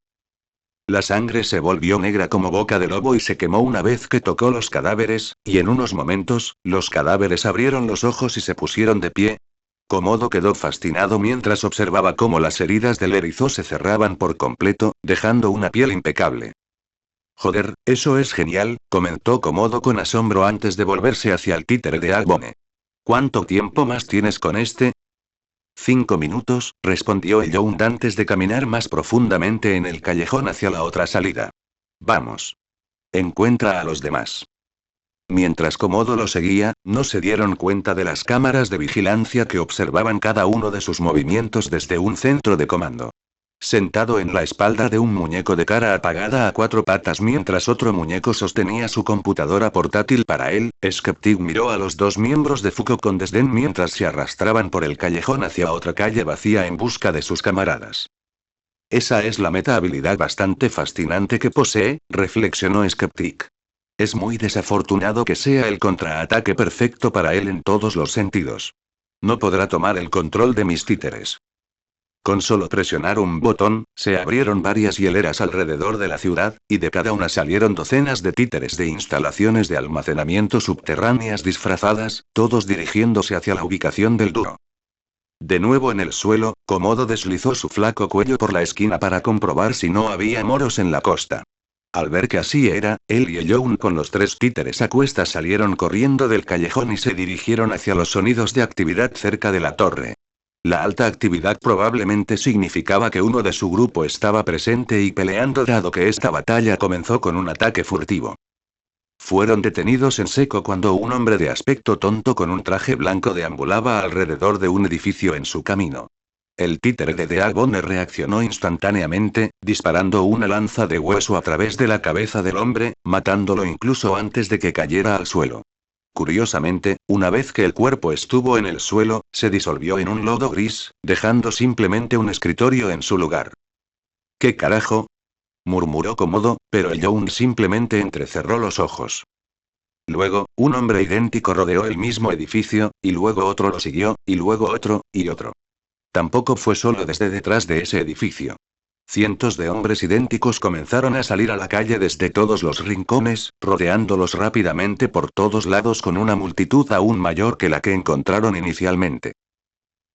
La sangre se volvió negra como boca de lobo y se quemó una vez que tocó los cadáveres, y en unos momentos, los cadáveres abrieron los ojos y se pusieron de pie. Komodo quedó fascinado mientras observaba cómo las heridas del erizo se cerraban por completo, dejando una piel impecable. Joder, eso es genial, comentó Komodo con asombro antes de volverse hacia el títere de Deagbone. ¿Cuánto tiempo más tienes con este? 5 minutos, respondió Elyoun antes de caminar más profundamente en el callejón hacia la otra salida. Vamos. Encuentra a los demás. Mientras Komodo lo seguía, no se dieron cuenta de las cámaras de vigilancia que observaban cada uno de sus movimientos desde un centro de comando. Sentado en la espalda de un muñeco de cara apagada a 4 patas mientras otro muñeco sostenía su computadora portátil para él, Skeptic miró a los 2 miembros de Fuko con desdén mientras se arrastraban por el callejón hacia otra calle vacía en busca de sus camaradas. Esa es la meta habilidad bastante fascinante que posee, reflexionó Skeptic. Es muy desafortunado que sea el contraataque perfecto para él en todos los sentidos. No podrá tomar el control de mis títeres. Con solo presionar un botón, se abrieron varias hieleras alrededor de la ciudad, y de cada una salieron docenas de títeres de instalaciones de almacenamiento subterráneas disfrazadas, todos dirigiéndose hacia la ubicación del duro. De nuevo en el suelo, Komodo deslizó su flaco cuello por la esquina para comprobar si no había moros en la costa. Al ver que así era, él y Elyoun con los 3 títeres a cuestas salieron corriendo del callejón y se dirigieron hacia los sonidos de actividad cerca de la torre. La alta actividad probablemente significaba que uno de su grupo estaba presente y peleando dado que esta batalla comenzó con un ataque furtivo. fueron detenidos en seco cuando un hombre de aspecto tonto con un traje blanco deambulaba alrededor de un edificio en su camino. El títere de Dearborn reaccionó instantáneamente, disparando una lanza de hueso a través de la cabeza del hombre, matándolo incluso antes de que cayera al suelo. Curiosamente, una vez que el cuerpo estuvo en el suelo, se disolvió en un lodo gris, dejando simplemente un escritorio en su lugar. ¿Qué carajo?, murmuró Cómodo, pero el Young simplemente entrecerró los ojos. Luego, un hombre idéntico rodeó el mismo edificio, y luego otro lo siguió, y luego otro, y otro. Tampoco fue solo desde detrás de ese edificio. Cientos de hombres idénticos comenzaron a salir a la calle desde todos los rincones, rodeándolos rápidamente por todos lados con una multitud aún mayor que la que encontraron inicialmente.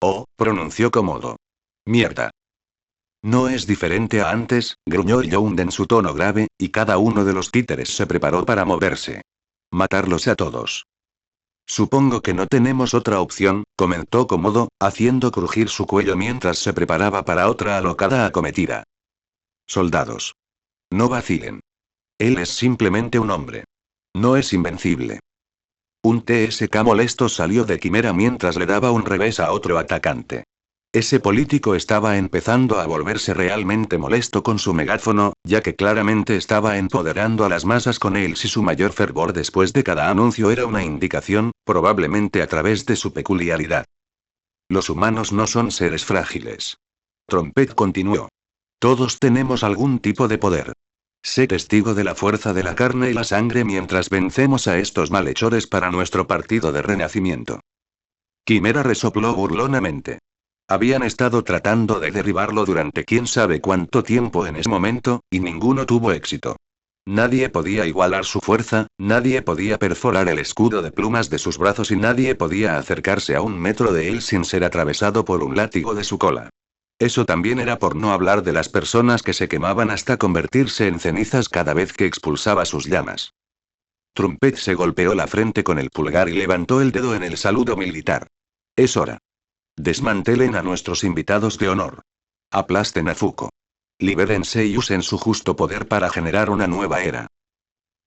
Oh, pronunció Cómodo. Mierda. No es diferente a antes, gruñó Yound en su tono grave, y cada uno de los títeres se preparó para moverse. Matarlos a todos. Supongo que no tenemos otra opción, comentó Cómodo, haciendo crujir su cuello mientras se preparaba para otra alocada acometida. Soldados. No vacilen. Él es simplemente un hombre. No es invencible. Un TSK molesto salió de Quimera mientras le daba un revés a otro atacante. Ese político estaba empezando a volverse realmente molesto con su megáfono, ya que claramente estaba empoderando a las masas con él si su mayor fervor después de cada anuncio era una indicación, probablemente a través de su peculiaridad. Los humanos no son seres frágiles. Trompet continuó. Todos tenemos algún tipo de poder. Sé testigo de la fuerza de la carne y la sangre mientras vencemos a estos malhechores para nuestro partido de renacimiento. Quimera resopló burlonamente. Habían estado tratando de derribarlo durante quién sabe cuánto tiempo en ese momento, y ninguno tuvo éxito. Nadie podía igualar su fuerza, nadie podía perforar el escudo de plumas de sus brazos y nadie podía acercarse a 1 metro de él sin ser atravesado por un látigo de su cola. Eso también era por no hablar de las personas que se quemaban hasta convertirse en cenizas cada vez que expulsaba sus llamas. Trumpet se golpeó la frente con el pulgar y levantó el dedo en el saludo militar. Es hora. Desmantelen a nuestros invitados de honor. Aplasten a Fuko. Libérense y usen su justo poder para generar una nueva era.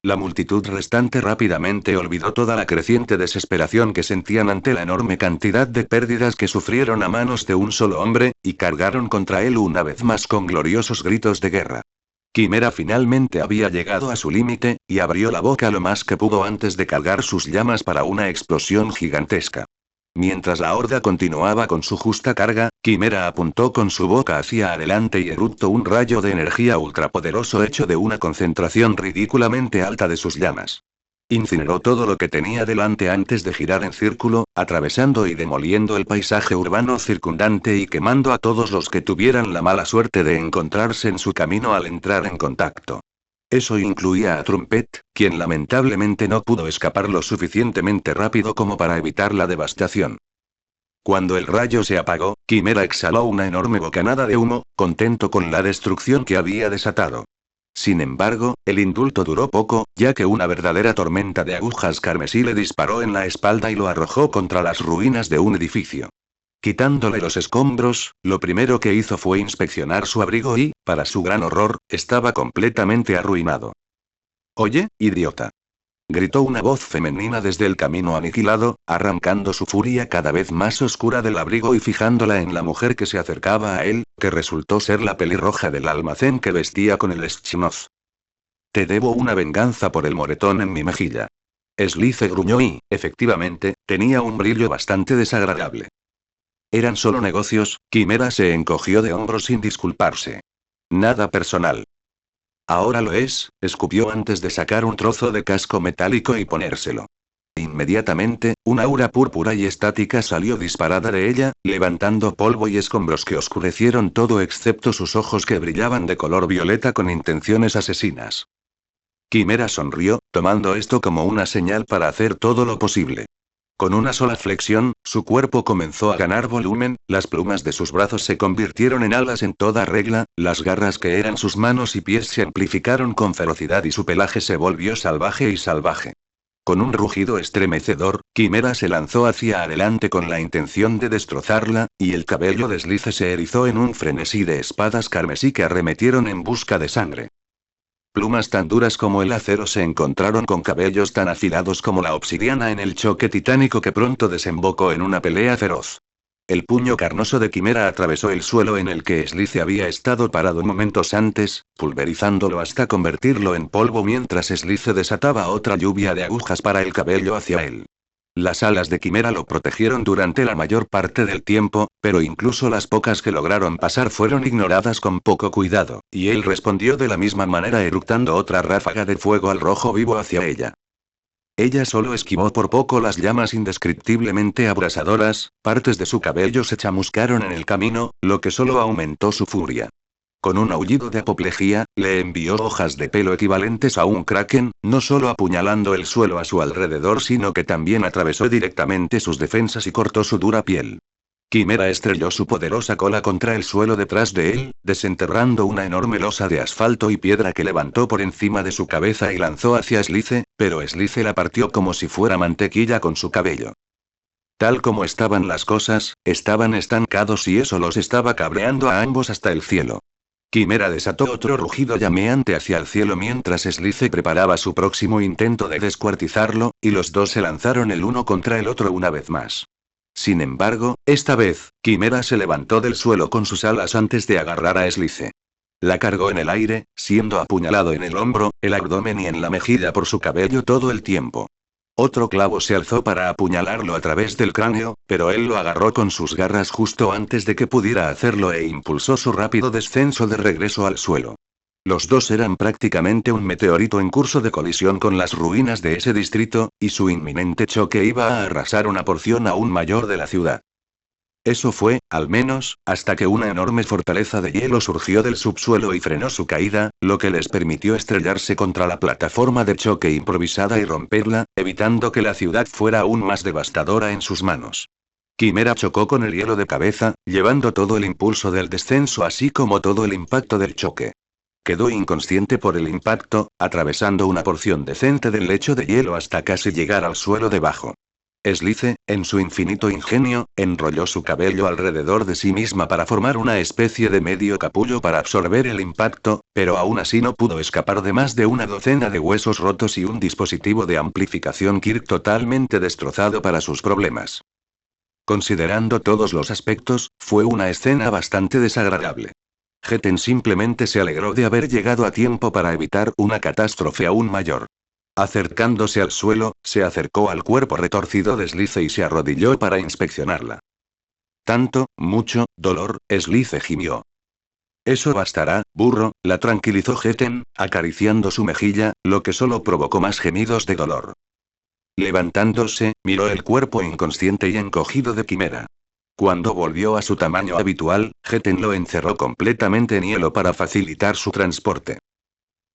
La multitud restante rápidamente olvidó toda la creciente desesperación que sentían ante la enorme cantidad de pérdidas que sufrieron a manos de un solo hombre, y cargaron contra él una vez más con gloriosos gritos de guerra. Quimera finalmente había llegado a su límite, y abrió la boca lo más que pudo antes de cargar sus llamas para una explosión gigantesca. Mientras la horda continuaba con su justa carga, Quimera apuntó con su boca hacia adelante y eruptó un rayo de energía ultrapoderoso hecho de una concentración ridículamente alta de sus llamas. Incineró todo lo que tenía delante antes de girar en círculo, atravesando y demoliendo el paisaje urbano circundante y quemando a todos los que tuvieran la mala suerte de encontrarse en su camino al entrar en contacto. Eso incluía a Trumpet, quien lamentablemente no pudo escapar lo suficientemente rápido como para evitar la devastación. Cuando el rayo se apagó, Quimera exhaló una enorme bocanada de humo, contento con la destrucción que había desatado. Sin embargo, el indulto duró poco, ya que una verdadera tormenta de agujas carmesí le disparó en la espalda y lo arrojó contra las ruinas de un edificio. Quitándole los escombros, lo primero que hizo fue inspeccionar su abrigo y, para su gran horror, estaba completamente arruinado. «Oye, idiota», gritó una voz femenina desde el camino aniquilado, arrancando su furia cada vez más oscura del abrigo y fijándola en la mujer que se acercaba a él, que resultó ser la pelirroja del almacén que vestía con el Schnoz. «Te debo una venganza por el moretón en mi mejilla». Slice gruñó y, efectivamente, tenía un brillo bastante desagradable. Eran solo negocios. Quimera se encogió de hombros sin disculparse. Nada personal. Ahora lo es, escupió antes de sacar un trozo de casco metálico y ponérselo. Inmediatamente, un aura púrpura y estática salió disparada de ella, levantando polvo y escombros que oscurecieron todo excepto sus ojos que brillaban de color violeta con intenciones asesinas. Quimera sonrió, tomando esto como una señal para hacer todo lo posible. Con una sola flexión, su cuerpo comenzó a ganar volumen, las plumas de sus brazos se convirtieron en alas en toda regla, las garras que eran sus manos y pies se amplificaron con ferocidad y su pelaje se volvió salvaje y salvaje. Con un rugido estremecedor, Quimera se lanzó hacia adelante con la intención de destrozarla, y el cabello de Slice se erizó en un frenesí de espadas carmesí que arremetieron en busca de sangre. plumas tan duras como el acero se encontraron con cabellos tan afilados como la obsidiana en el choque titánico que pronto desembocó en una pelea feroz. El puño carnoso de Quimera atravesó el suelo en el que Slice había estado parado momentos antes, pulverizándolo hasta convertirlo en polvo mientras Slice desataba otra lluvia de agujas para el cabello hacia él. Las alas de Quimera lo protegieron durante la mayor parte del tiempo, pero incluso las pocas que lograron pasar fueron ignoradas con poco cuidado, y él respondió de la misma manera eructando otra ráfaga de fuego al rojo vivo hacia ella. Ella solo esquivó por poco las llamas indescriptiblemente abrasadoras, partes de su cabello se chamuscaron en el camino, lo que solo aumentó su furia. Con un aullido de apoplejía, le envió hojas de pelo equivalentes a un kraken, no solo apuñalando el suelo a su alrededor sino que también atravesó directamente sus defensas y cortó su dura piel. Quimera estrelló su poderosa cola contra el suelo detrás de él, desenterrando una enorme losa de asfalto y piedra que levantó por encima de su cabeza y lanzó hacia Slice, pero Slice la partió como si fuera mantequilla con su cabello. Tal como estaban las cosas, estaban estancados y eso los estaba cabreando a ambos hasta el cielo. Quimera desató otro rugido llameante hacia el cielo mientras Slice preparaba su próximo intento de descuartizarlo, y los dos se lanzaron el uno contra el otro una vez más. Sin embargo, esta vez, Quimera se levantó del suelo con sus alas antes de agarrar a Slice. La cargó en el aire, siendo apuñalado en el hombro, el abdomen y en la mejilla por su cabello todo el tiempo. Otro clavo se alzó para apuñalarlo a través del cráneo, pero él lo agarró con sus garras justo antes de que pudiera hacerlo e impulsó su rápido descenso de regreso al suelo. Los dos eran prácticamente un meteorito en curso de colisión con las ruinas de ese distrito, y su inminente choque iba a arrasar una porción aún mayor de la ciudad. Eso fue, al menos, hasta que una enorme fortaleza de hielo surgió del subsuelo y frenó su caída, lo que les permitió estrellarse contra la plataforma de choque improvisada y romperla, evitando que la ciudad fuera aún más devastadora en sus manos. Quimera chocó con el hielo de cabeza, llevando todo el impulso del descenso así como todo el impacto del choque. Quedó inconsciente por el impacto, atravesando una porción decente del lecho de hielo hasta casi llegar al suelo debajo. Slice, en su infinito ingenio, enrolló su cabello alrededor de sí misma para formar una especie de medio capullo para absorber el impacto, pero aún así no pudo escapar de más de una docena de huesos rotos y un dispositivo de amplificación Kirk totalmente destrozado para sus problemas. Considerando todos los aspectos, fue una escena bastante desagradable. Heten simplemente se alegró de haber llegado a tiempo para evitar una catástrofe aún mayor. Acercándose al suelo, se acercó al cuerpo retorcido de Slice y se arrodilló para inspeccionarla. Mucho dolor, Slice gimió. Eso bastará, burro, la tranquilizó Heten, acariciando su mejilla, lo que solo provocó más gemidos de dolor. Levantándose, miró el cuerpo inconsciente y encogido de Quimera. Cuando volvió a su tamaño habitual, Heten lo encerró completamente en hielo para facilitar su transporte.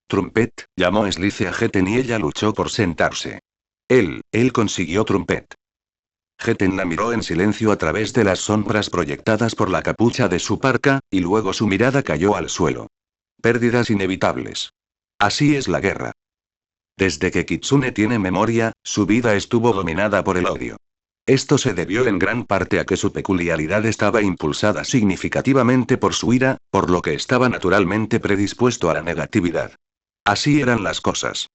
Trumpet, llamó Slice a Heten y ella luchó por sentarse. Él consiguió Trumpet. Heten la miró en silencio a través de las sombras proyectadas por la capucha de su parka, y luego su mirada cayó al suelo. Pérdidas inevitables. Así es la guerra. Desde que Kitsune tiene memoria, su vida estuvo dominada por el odio. Esto se debió en gran parte a que su peculiaridad estaba impulsada significativamente por su ira, por lo que estaba naturalmente predispuesto a la negatividad. Así eran las cosas.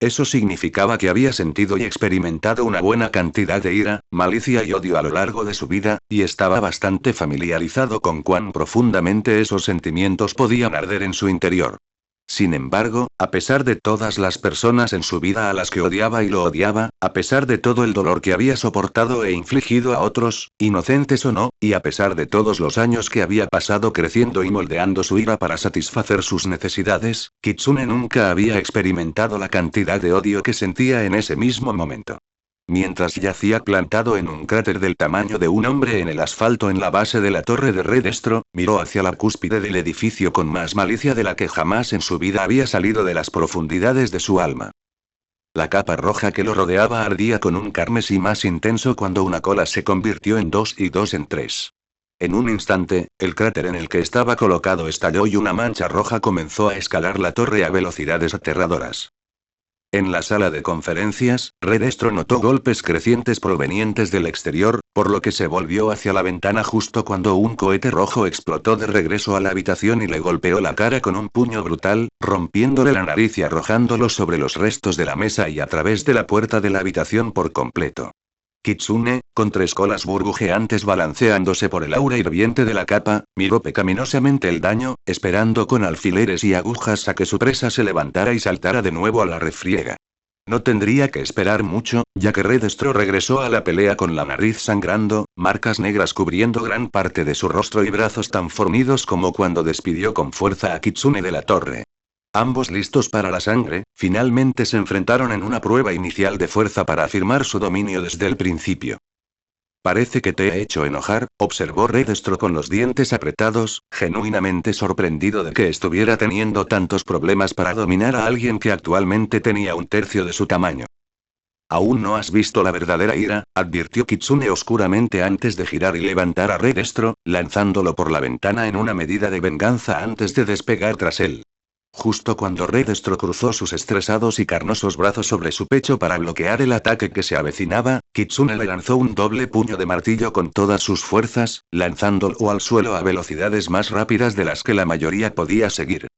Eso significaba que había sentido y experimentado una buena cantidad de ira, malicia y odio a lo largo de su vida, y estaba bastante familiarizado con cuán profundamente esos sentimientos podían arder en su interior. Sin embargo, a pesar de todas las personas en su vida a las que odiaba y lo odiaba, a pesar de todo el dolor que había soportado e infligido a otros, inocentes o no, y a pesar de todos los años que había pasado creciendo y moldeando su ira para satisfacer sus necesidades, Kitsune nunca había experimentado la cantidad de odio que sentía en ese mismo momento. Mientras yacía plantado en un cráter del tamaño de un hombre en el asfalto en la base de la torre de Redestro, miró hacia la cúspide del edificio con más malicia de la que jamás en su vida había salido de las profundidades de su alma. La capa roja que lo rodeaba ardía con un carmesí más intenso cuando una cola se convirtió en 2 y 2 en 3. En un instante, el cráter en el que estaba colocado estalló y una mancha roja comenzó a escalar la torre a velocidades aterradoras. En la sala de conferencias, Redestro notó golpes crecientes provenientes del exterior, por lo que se volvió hacia la ventana justo cuando un cohete rojo explotó de regreso a la habitación y le golpeó la cara con un puño brutal, rompiéndole la nariz y arrojándolo sobre los restos de la mesa y a través de la puerta de la habitación por completo. Kitsune, con 3 colas burbujeantes balanceándose por el aura hirviente de la capa, miró pecaminosamente el daño, esperando con alfileres y agujas a que su presa se levantara y saltara de nuevo a la refriega. No tendría que esperar mucho, ya que Redestro regresó a la pelea con la nariz sangrando, marcas negras cubriendo gran parte de su rostro y brazos tan fornidos como cuando despidió con fuerza a Kitsune de la torre. Ambos listos para la sangre, finalmente se enfrentaron en una prueba inicial de fuerza para afirmar su dominio desde el principio. Parece que te he hecho enojar, observó Redestro con los dientes apretados, genuinamente sorprendido de que estuviera teniendo tantos problemas para dominar a alguien que actualmente tenía un tercio de su tamaño. Aún no has visto la verdadera ira, advirtió Kitsune oscuramente antes de girar y levantar a Redestro, lanzándolo por la ventana en una medida de venganza antes de despegar tras él. Justo cuando Redestro cruzó sus estresados y carnosos brazos sobre su pecho para bloquear el ataque que se avecinaba, Kitsune le lanzó un doble puño de martillo con todas sus fuerzas, lanzándolo al suelo a velocidades más rápidas de las que la mayoría podía seguir.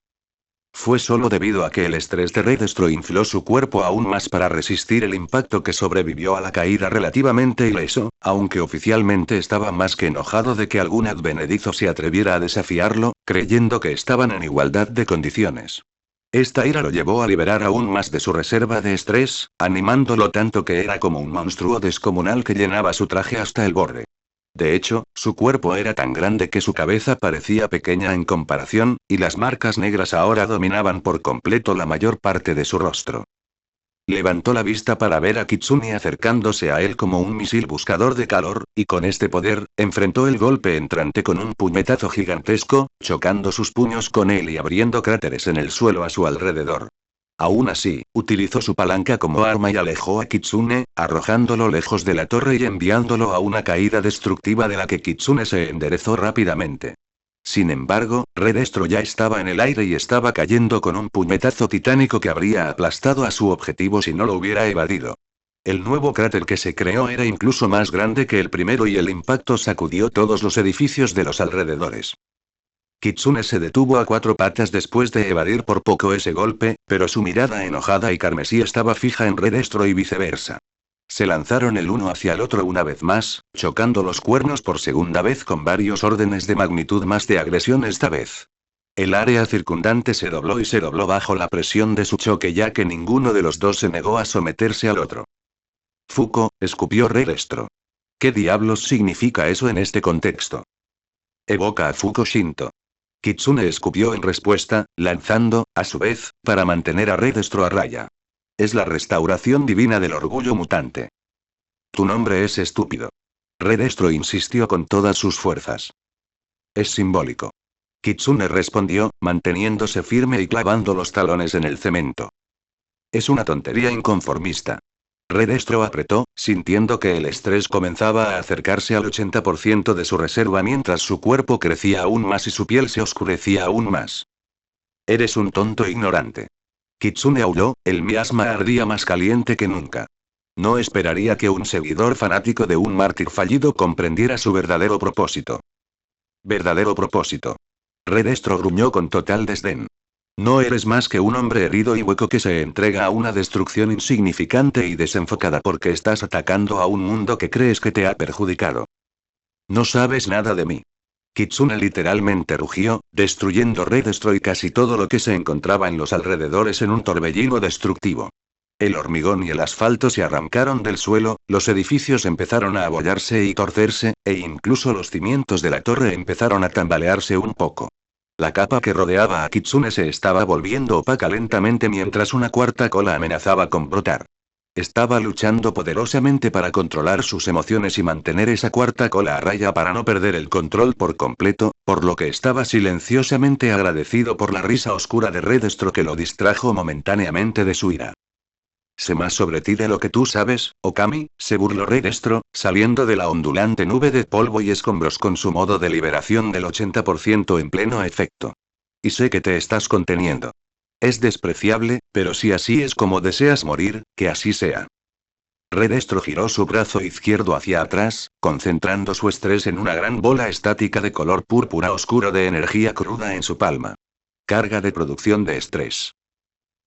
Fue solo debido a que el estrés de Redestro infló su cuerpo aún más para resistir el impacto que sobrevivió a la caída relativamente ileso, aunque oficialmente estaba más que enojado de que algún advenedizo se atreviera a desafiarlo, creyendo que estaban en igualdad de condiciones. Esta ira lo llevó a liberar aún más de su reserva de estrés, animándolo tanto que era como un monstruo descomunal que llenaba su traje hasta el borde. De hecho, su cuerpo era tan grande que su cabeza parecía pequeña en comparación, y las marcas negras ahora dominaban por completo la mayor parte de su rostro. Levantó la vista para ver a Kitsune acercándose a él como un misil buscador de calor, y con este poder, enfrentó el golpe entrante con un puñetazo gigantesco, chocando sus puños con él y abriendo cráteres en el suelo a su alrededor. Aún así, utilizó su palanca como arma y alejó a Kitsune, arrojándolo lejos de la torre y enviándolo a una caída destructiva de la que Kitsune se enderezó rápidamente. Sin embargo, Redestro ya estaba en el aire y estaba cayendo con un puñetazo titánico que habría aplastado a su objetivo si no lo hubiera evadido. El nuevo cráter que se creó era incluso más grande que el primero y el impacto sacudió todos los edificios de los alrededores. Kitsune se detuvo a 4 patas después de evadir por poco ese golpe, pero su mirada enojada y carmesí estaba fija en Redestro y viceversa. Se lanzaron el uno hacia el otro una vez más, chocando los cuernos por segunda vez con varios órdenes de magnitud más de agresión esta vez. El área circundante se dobló y se dobló bajo la presión de su choque ya que ninguno de los dos se negó a someterse al otro. Fuko, escupió Redestro. ¿Qué diablos significa eso en este contexto? Evoca a Fuko Shinto. Kitsune escupió en respuesta, lanzando, a su vez, para mantener a Redestro a raya. Es la restauración divina del orgullo mutante. Tu nombre es estúpido. Redestro insistió con todas sus fuerzas. Es simbólico. Kitsune respondió, manteniéndose firme y clavando los talones en el cemento. Es una tontería inconformista. Redestro apretó, sintiendo que el estrés comenzaba a acercarse al 80% de su reserva mientras su cuerpo crecía aún más y su piel se oscurecía aún más. Eres un tonto ignorante. Kitsune aulló, el miasma ardía más caliente que nunca. No esperaría que un seguidor fanático de un mártir fallido comprendiera su verdadero propósito. ¿Verdadero propósito? Redestro gruñó con total desdén. No eres más que un hombre herido y hueco que se entrega a una destrucción insignificante y desenfocada porque estás atacando a un mundo que crees que te ha perjudicado. No sabes nada de mí. Kitsune literalmente rugió, destruyendo Redestro y casi todo lo que se encontraba en los alrededores en un torbellino destructivo. El hormigón y el asfalto se arrancaron del suelo, los edificios empezaron a abollarse y torcerse, e incluso los cimientos de la torre empezaron a tambalearse un poco. La capa que rodeaba a Kitsune se estaba volviendo opaca lentamente mientras una cuarta cola amenazaba con brotar. Estaba luchando poderosamente para controlar sus emociones y mantener esa cuarta cola a raya para no perder el control por completo, por lo que estaba silenciosamente agradecido por la risa oscura de Redestro que lo distrajo momentáneamente de su ira. Sé más sobre ti de lo que tú sabes, Okami, se burló Redestro, saliendo de la ondulante nube de polvo y escombros con su modo de liberación del 80% en pleno efecto. Y sé que te estás conteniendo. Es despreciable, pero si así es como deseas morir, que así sea. Redestro giró su brazo izquierdo hacia atrás, concentrando su estrés en una gran bola estática de color púrpura oscuro de energía cruda en su palma. Carga de producción de estrés.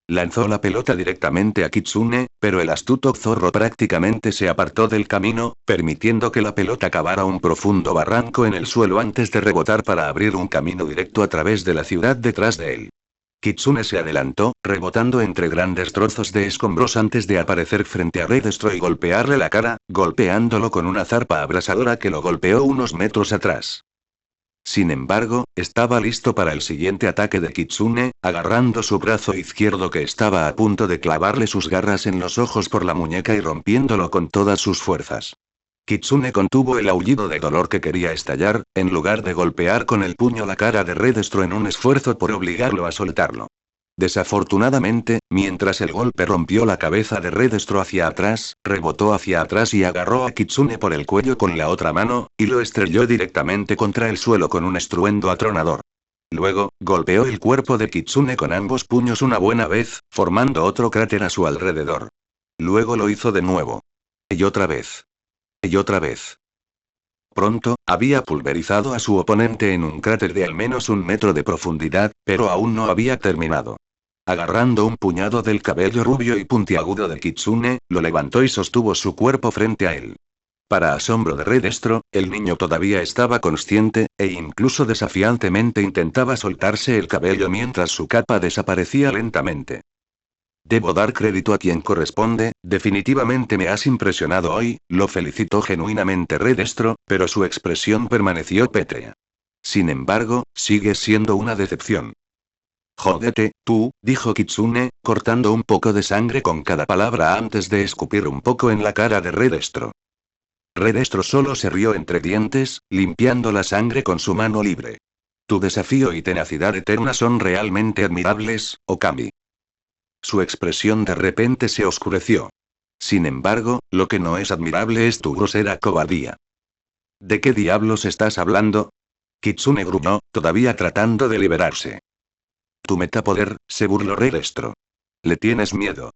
Lanzó la pelota directamente a Kitsune, pero el astuto zorro prácticamente se apartó del camino, permitiendo que la pelota cavara un profundo barranco en el suelo antes de rebotar para abrir un camino directo a través de la ciudad detrás de él. Kitsune se adelantó, rebotando entre grandes trozos de escombros antes de aparecer frente a Redestro y golpearle la cara, golpeándolo con una zarpa abrasadora que lo golpeó unos metros atrás. Sin embargo, estaba listo para el siguiente ataque de Kitsune, agarrando su brazo izquierdo que estaba a punto de clavarle sus garras en los ojos por la muñeca y rompiéndolo con todas sus fuerzas. Kitsune contuvo el aullido de dolor que quería estallar, en lugar de golpear con el puño la cara de Redestro en un esfuerzo por obligarlo a soltarlo. Desafortunadamente, mientras el golpe rompió la cabeza de Redestro hacia atrás, rebotó hacia atrás y agarró a Kitsune por el cuello con la otra mano, y lo estrelló directamente contra el suelo con un estruendo atronador. Luego, golpeó el cuerpo de Kitsune con ambos puños una buena vez, formando otro cráter a su alrededor. Luego lo hizo de nuevo. Y otra vez. Y otra vez. Pronto, había pulverizado a su oponente en un cráter de al menos 1 metro de profundidad, pero aún no había terminado. Agarrando un puñado del cabello rubio y puntiagudo de Kitsune, lo levantó y sostuvo su cuerpo frente a él. Para asombro de Redestro, el niño todavía estaba consciente, e incluso desafiantemente intentaba soltarse el cabello mientras su capa desaparecía lentamente. Debo dar crédito a quien corresponde, definitivamente me has impresionado hoy, lo felicitó genuinamente Redestro, pero su expresión permaneció pétrea. Sin embargo, sigue siendo una decepción. Jódete, tú, dijo Kitsune, cortando un poco de sangre con cada palabra antes de escupir un poco en la cara de Redestro. Redestro solo se rió entre dientes, limpiando la sangre con su mano libre. Tu desafío y tenacidad eterna son realmente admirables, Okami. Su expresión de repente se oscureció. Sin embargo, lo que no es admirable es tu grosera cobardía. ¿De qué diablos estás hablando? Kitsune gruñó, todavía tratando de liberarse. Tu metapoder, se burló Redestro. Le tienes miedo.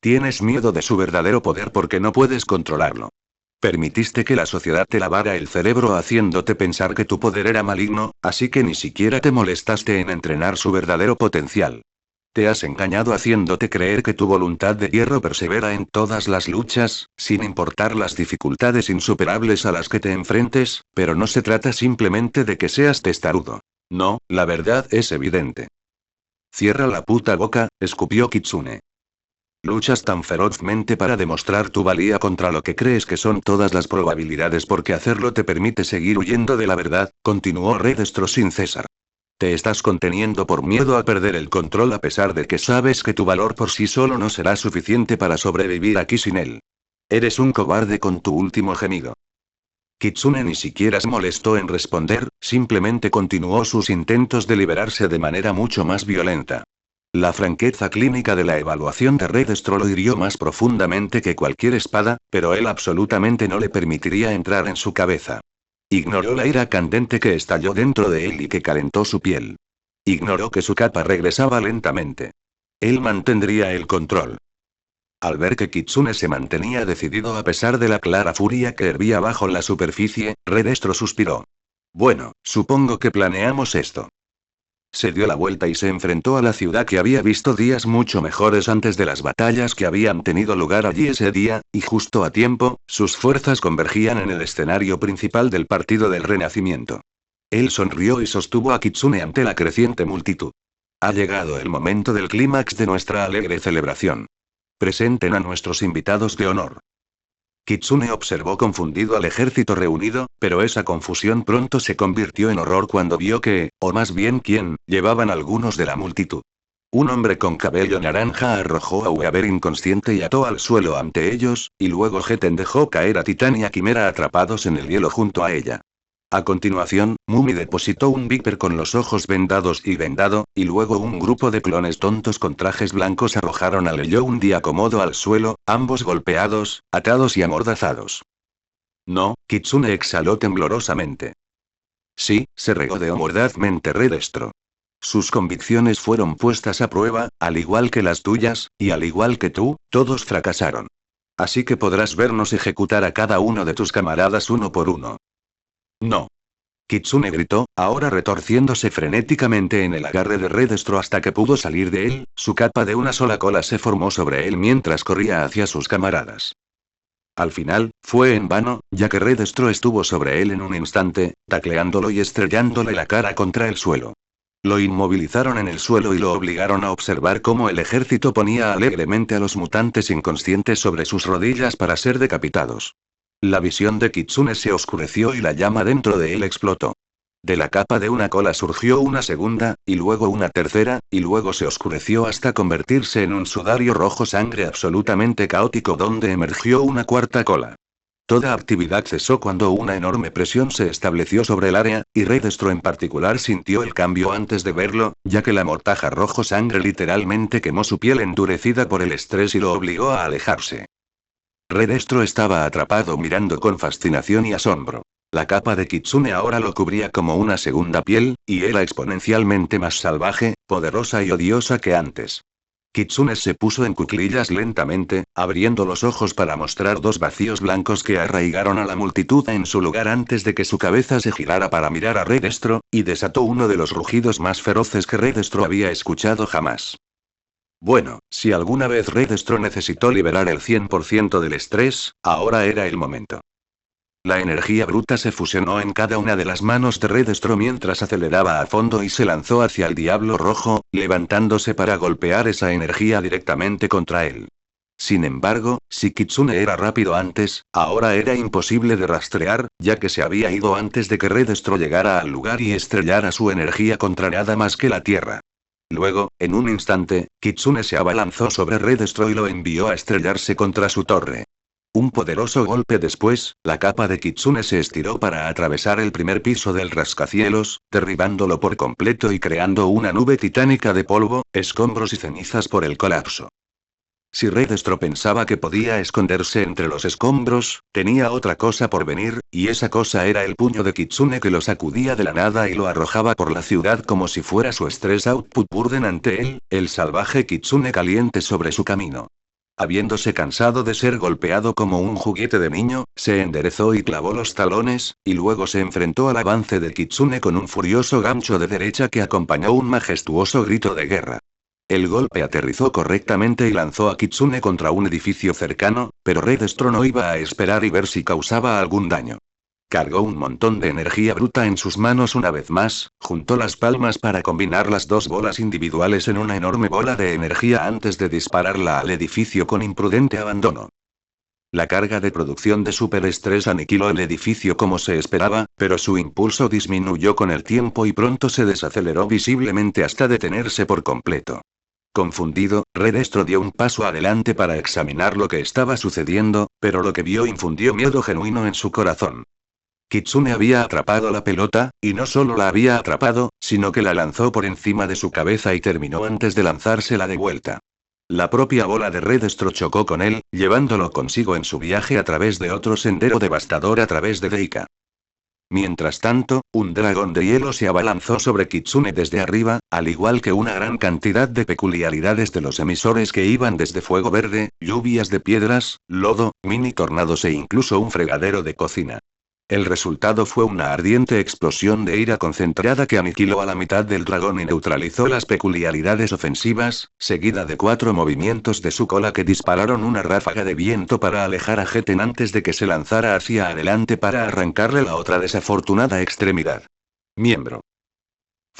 Tienes miedo de su verdadero poder porque no puedes controlarlo. Permitiste que la sociedad te lavara el cerebro haciéndote pensar que tu poder era maligno, así que ni siquiera te molestaste en entrenar su verdadero potencial. Te has engañado haciéndote creer que tu voluntad de hierro persevera en todas las luchas, sin importar las dificultades insuperables a las que te enfrentes, pero no se trata simplemente de que seas testarudo. No, la verdad es evidente. Cierra la puta boca, escupió Kitsune. Luchas tan ferozmente para demostrar tu valía contra lo que crees que son todas las probabilidades porque hacerlo te permite seguir huyendo de la verdad, continuó Redestro sin cesar. Te estás conteniendo por miedo a perder el control a pesar de que sabes que tu valor por sí solo no será suficiente para sobrevivir aquí sin él. Eres un cobarde con tu último gemido. Kitsune ni siquiera se molestó en responder, simplemente continuó sus intentos de liberarse de manera mucho más violenta. La franqueza clínica de la evaluación de Redestro lo hirió más profundamente que cualquier espada, pero él absolutamente no le permitiría entrar en su cabeza. Ignoró la ira candente que estalló dentro de él y que calentó su piel. Ignoró que su capa regresaba lentamente. Él mantendría el control. Al ver que Kitsune se mantenía decidido a pesar de la clara furia que hervía bajo la superficie, Redestro suspiró. Bueno, supongo que planeamos esto. Se dio la vuelta y se enfrentó a la ciudad que había visto días mucho mejores antes de las batallas que habían tenido lugar allí ese día, y justo a tiempo, sus fuerzas convergían en el escenario principal del Partido del Renacimiento. Él sonrió y sostuvo a Kitsune ante la creciente multitud. Ha llegado el momento del clímax de nuestra alegre celebración. Presenten a nuestros invitados de honor. Kitsune observó confundido al ejército reunido, pero esa confusión pronto se convirtió en horror cuando vio que, o más bien quién, llevaban algunos de la multitud. Un hombre con cabello naranja arrojó a Weaver inconsciente y ató al suelo ante ellos, y luego Geten dejó caer a Titán y a Quimera atrapados en el hielo junto a ella. A continuación, Mumi depositó un Viper con los ojos vendados y vendado, y luego un grupo de clones tontos con trajes blancos arrojaron al Ello de acomodo al suelo, ambos golpeados, atados y amordazados. No, Kitsune exhaló temblorosamente. Sí, se regodeó mordazmente Redestro. Sus convicciones fueron puestas a prueba, al igual que las tuyas, y al igual que tú, todos fracasaron. Así que podrás vernos ejecutar a cada uno de tus camaradas uno por uno. No. Kitsune gritó, ahora retorciéndose frenéticamente en el agarre de Redestro hasta que pudo salir de él, su capa de una sola cola se formó sobre él mientras corría hacia sus camaradas. Al final, fue en vano, ya que Redestro estuvo sobre él en un instante, tacleándolo y estrellándole la cara contra el suelo. Lo inmovilizaron en el suelo y lo obligaron a observar cómo el ejército ponía alegremente a los mutantes inconscientes sobre sus rodillas para ser decapitados. La visión de Kitsune se oscureció y la llama dentro de él explotó. De la capa de una cola surgió una segunda, y luego una tercera, y luego se oscureció hasta convertirse en un sudario rojo sangre absolutamente caótico donde emergió una cuarta cola. Toda actividad cesó cuando una enorme presión se estableció sobre el área, y Redestro en particular sintió el cambio antes de verlo, ya que la mortaja rojo sangre literalmente quemó su piel endurecida por el estrés y lo obligó a alejarse. Redestro estaba atrapado mirando con fascinación y asombro. La capa de Kitsune ahora lo cubría como una segunda piel, y era exponencialmente más salvaje, poderosa y odiosa que antes. Kitsune se puso en cuclillas lentamente, abriendo los ojos para mostrar dos vacíos blancos que arraigaron a la multitud en su lugar antes de que su cabeza se girara para mirar a Redestro, y desató uno de los rugidos más feroces que Redestro había escuchado jamás. Bueno, si alguna vez Redestro necesitó liberar el 100% del estrés, ahora era el momento. La energía bruta se fusionó en cada una de las manos de Redestro mientras aceleraba a fondo y se lanzó hacia el Diablo Rojo, levantándose para golpear esa energía directamente contra él. Sin embargo, si Kitsune era rápido antes, ahora era imposible de rastrear, ya que se había ido antes de que Redestro llegara al lugar y estrellara su energía contra nada más que la tierra. Luego, en un instante, Kitsune se abalanzó sobre Redestro y lo envió a estrellarse contra su torre. Un poderoso golpe después, la capa de Kitsune se estiró para atravesar el primer piso del rascacielos, derribándolo por completo y creando una nube titánica de polvo, escombros y cenizas por el colapso. Si Redestro pensaba que podía esconderse entre los escombros, tenía otra cosa por venir, y esa cosa era el puño de Kitsune que lo sacudía de la nada y lo arrojaba por la ciudad como si fuera su Stress Output Burden ante él, el salvaje Kitsune caliente sobre su camino. Habiéndose cansado de ser golpeado como un juguete de niño, se enderezó y clavó los talones, y luego se enfrentó al avance de Kitsune con un furioso gancho de derecha que acompañó un majestuoso grito de guerra. El golpe aterrizó correctamente y lanzó a Kitsune contra un edificio cercano, pero Redestro no iba a esperar y ver si causaba algún daño. Cargó un montón de energía bruta en sus manos una vez más, juntó las palmas para combinar las dos bolas individuales en una enorme bola de energía antes de dispararla al edificio con imprudente abandono. La carga de producción de superestrés aniquiló el edificio como se esperaba, pero su impulso disminuyó con el tiempo y pronto se desaceleró visiblemente hasta detenerse por completo. Confundido, Redestro dio un paso adelante para examinar lo que estaba sucediendo, pero lo que vio infundió miedo genuino en su corazón. Kitsune había atrapado la pelota, y no solo la había atrapado, sino que la lanzó por encima de su cabeza y terminó antes de lanzársela de vuelta. La propia bola de Redestro chocó con él, llevándolo consigo en su viaje a través de otro sendero devastador a través de Deika. Mientras tanto, un dragón de hielo se abalanzó sobre Kitsune desde arriba, al igual que una gran cantidad de peculiaridades de los emisores que iban desde fuego verde, lluvias de piedras, lodo, mini tornados e incluso un fregadero de cocina. El resultado fue una ardiente explosión de ira concentrada que aniquiló a la mitad del dragón y neutralizó las peculiaridades ofensivas, seguida de 4 movimientos de su cola que dispararon una ráfaga de viento para alejar a Geten antes de que se lanzara hacia adelante para arrancarle la otra desafortunada extremidad. Miembro.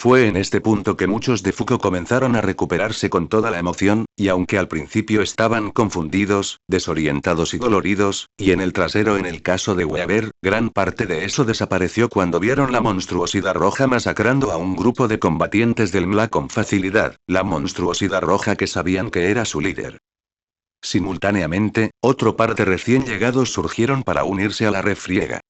Fue en este punto que muchos de Fuko comenzaron a recuperarse con toda la emoción, y aunque al principio estaban confundidos, desorientados y doloridos, y en el trasero en el caso de Weaver, gran parte de eso desapareció cuando vieron la monstruosidad roja masacrando a un grupo de combatientes del MLA con facilidad, la monstruosidad roja que sabían que era su líder. Simultáneamente, otro par de recién llegados surgieron para unirse a la refriega.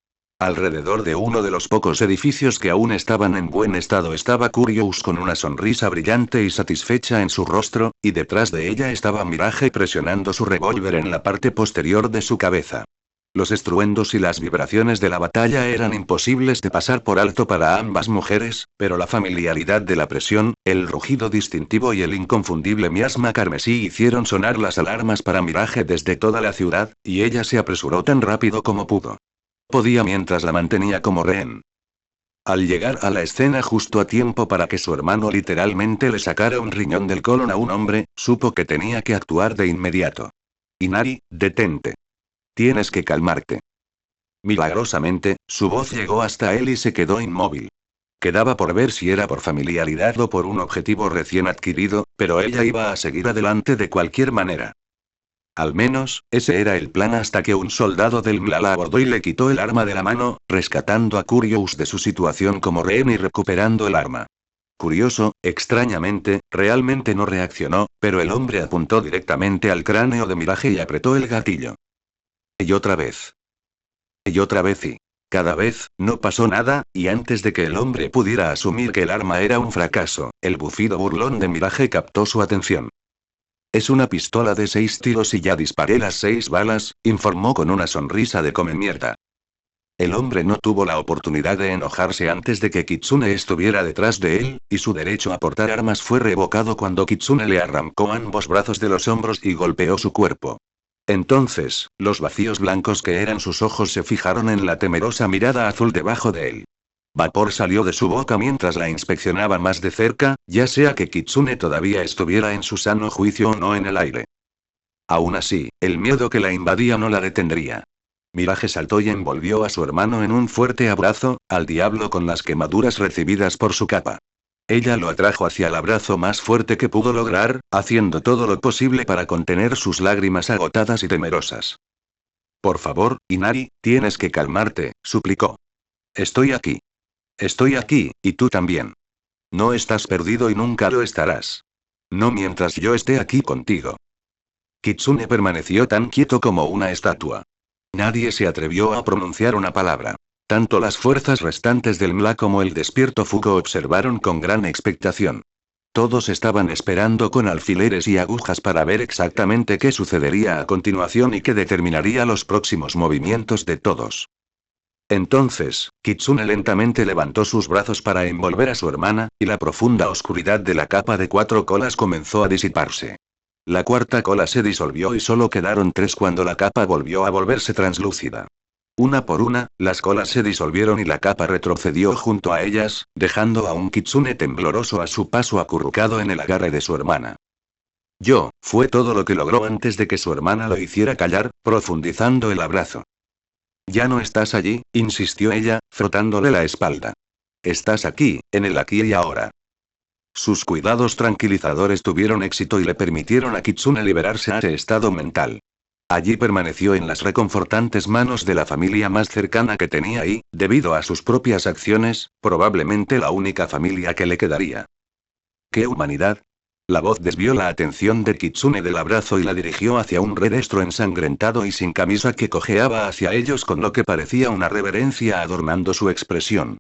Alrededor de uno de los pocos edificios que aún estaban en buen estado estaba Curious con una sonrisa brillante y satisfecha en su rostro, y detrás de ella estaba Mirage presionando su revólver en la parte posterior de su cabeza. Los estruendos y las vibraciones de la batalla eran imposibles de pasar por alto para ambas mujeres, pero la familiaridad de la presión, el rugido distintivo y el inconfundible miasma carmesí hicieron sonar las alarmas para Mirage desde toda la ciudad, y ella se apresuró tan rápido como pudo. Podía mientras la mantenía como rehén. Al llegar a la escena justo a tiempo para que su hermano literalmente le sacara un riñón del colon a un hombre, supo que tenía que actuar de inmediato. Inari, detente. Tienes que calmarte. Milagrosamente, su voz llegó hasta él y se quedó inmóvil. Quedaba por ver si era por familiaridad o por un objetivo recién adquirido, pero ella iba a seguir adelante de cualquier manera. Al menos, ese era el plan hasta que un soldado del MLA la abordó y le quitó el arma de la mano, rescatando a Curious de su situación como rehén y recuperando el arma. Curioso, extrañamente, realmente no reaccionó, pero el hombre apuntó directamente al cráneo de Mirage y apretó el gatillo. Y otra vez. Y otra vez y... Cada vez, no pasó nada, y antes de que el hombre pudiera asumir que el arma era un fracaso, el bufido burlón de Mirage captó su atención. Es una pistola de 6 tiros y ya disparé las 6 balas, informó con una sonrisa de come mierda. El hombre no tuvo la oportunidad de enojarse antes de que Kitsune estuviera detrás de él, y su derecho a portar armas fue revocado cuando Kitsune le arrancó ambos brazos de los hombros y golpeó su cuerpo. Entonces, los vacíos blancos que eran sus ojos se fijaron en la temerosa mirada azul debajo de él. Vapor salió de su boca mientras la inspeccionaba más de cerca, ya sea que Kitsune todavía estuviera en su sano juicio o no en el aire. Aún así, el miedo que la invadía no la detendría. Mirage saltó y envolvió a su hermano en un fuerte abrazo, al diablo con las quemaduras recibidas por su capa. Ella lo atrajo hacia el abrazo más fuerte que pudo lograr, haciendo todo lo posible para contener sus lágrimas agotadas y temerosas. Por favor, Inari, tienes que calmarte, suplicó. Estoy aquí. Estoy aquí, y tú también. No estás perdido y nunca lo estarás. No mientras yo esté aquí contigo. Kitsune permaneció tan quieto como una estatua. Nadie se atrevió a pronunciar una palabra. Tanto las fuerzas restantes del MLA como el despierto Fuko observaron con gran expectación. Todos estaban esperando con alfileres y agujas para ver exactamente qué sucedería a continuación y qué determinaría los próximos movimientos de todos. Entonces, Kitsune lentamente levantó sus brazos para envolver a su hermana, y la profunda oscuridad de la capa de 4 colas comenzó a disiparse. La cuarta cola se disolvió y solo quedaron 3 cuando la capa volvió a volverse translúcida. Una por una, las colas se disolvieron y la capa retrocedió junto a ellas, dejando a un Kitsune tembloroso a su paso acurrucado en el agarre de su hermana. Fue todo lo que logró antes de que su hermana lo hiciera callar, profundizando el abrazo. Ya no estás allí, insistió ella, frotándole la espalda. Estás aquí, en el aquí y ahora. Sus cuidados tranquilizadores tuvieron éxito y le permitieron a Kitsune liberarse de ese estado mental. Allí permaneció en las reconfortantes manos de la familia más cercana que tenía y, debido a sus propias acciones, probablemente la única familia que le quedaría. ¿Qué humanidad? La voz desvió la atención de Kitsune del abrazo y la dirigió hacia un redestro ensangrentado y sin camisa que cojeaba hacia ellos con lo que parecía una reverencia adornando su expresión.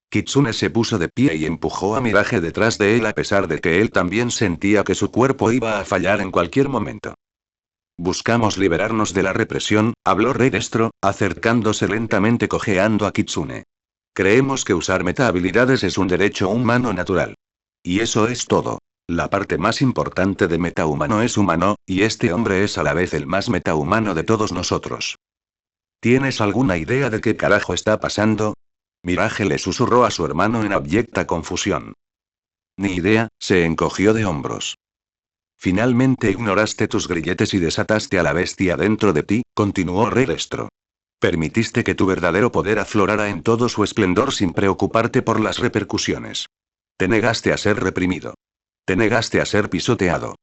Kitsune se puso de pie y empujó a Mirage detrás de él a pesar de que él también sentía que su cuerpo iba a fallar en cualquier momento. Buscamos liberarnos de la represión, habló Redestro, acercándose lentamente cojeando a Kitsune. Creemos que usar metahabilidades es un derecho humano natural. Y eso es todo. La parte más importante de metahumano es humano, y este hombre es a la vez el más metahumano de todos nosotros. ¿Tienes alguna idea de qué carajo está pasando? Mirage le susurró a su hermano en abyecta confusión. Ni idea, se encogió de hombros. Finalmente ignoraste tus grilletes y desataste a la bestia dentro de ti, continuó Redestro. Permitiste que tu verdadero poder aflorara en todo su esplendor sin preocuparte por las repercusiones. Te negaste a ser reprimido. Te negaste a ser pisoteado.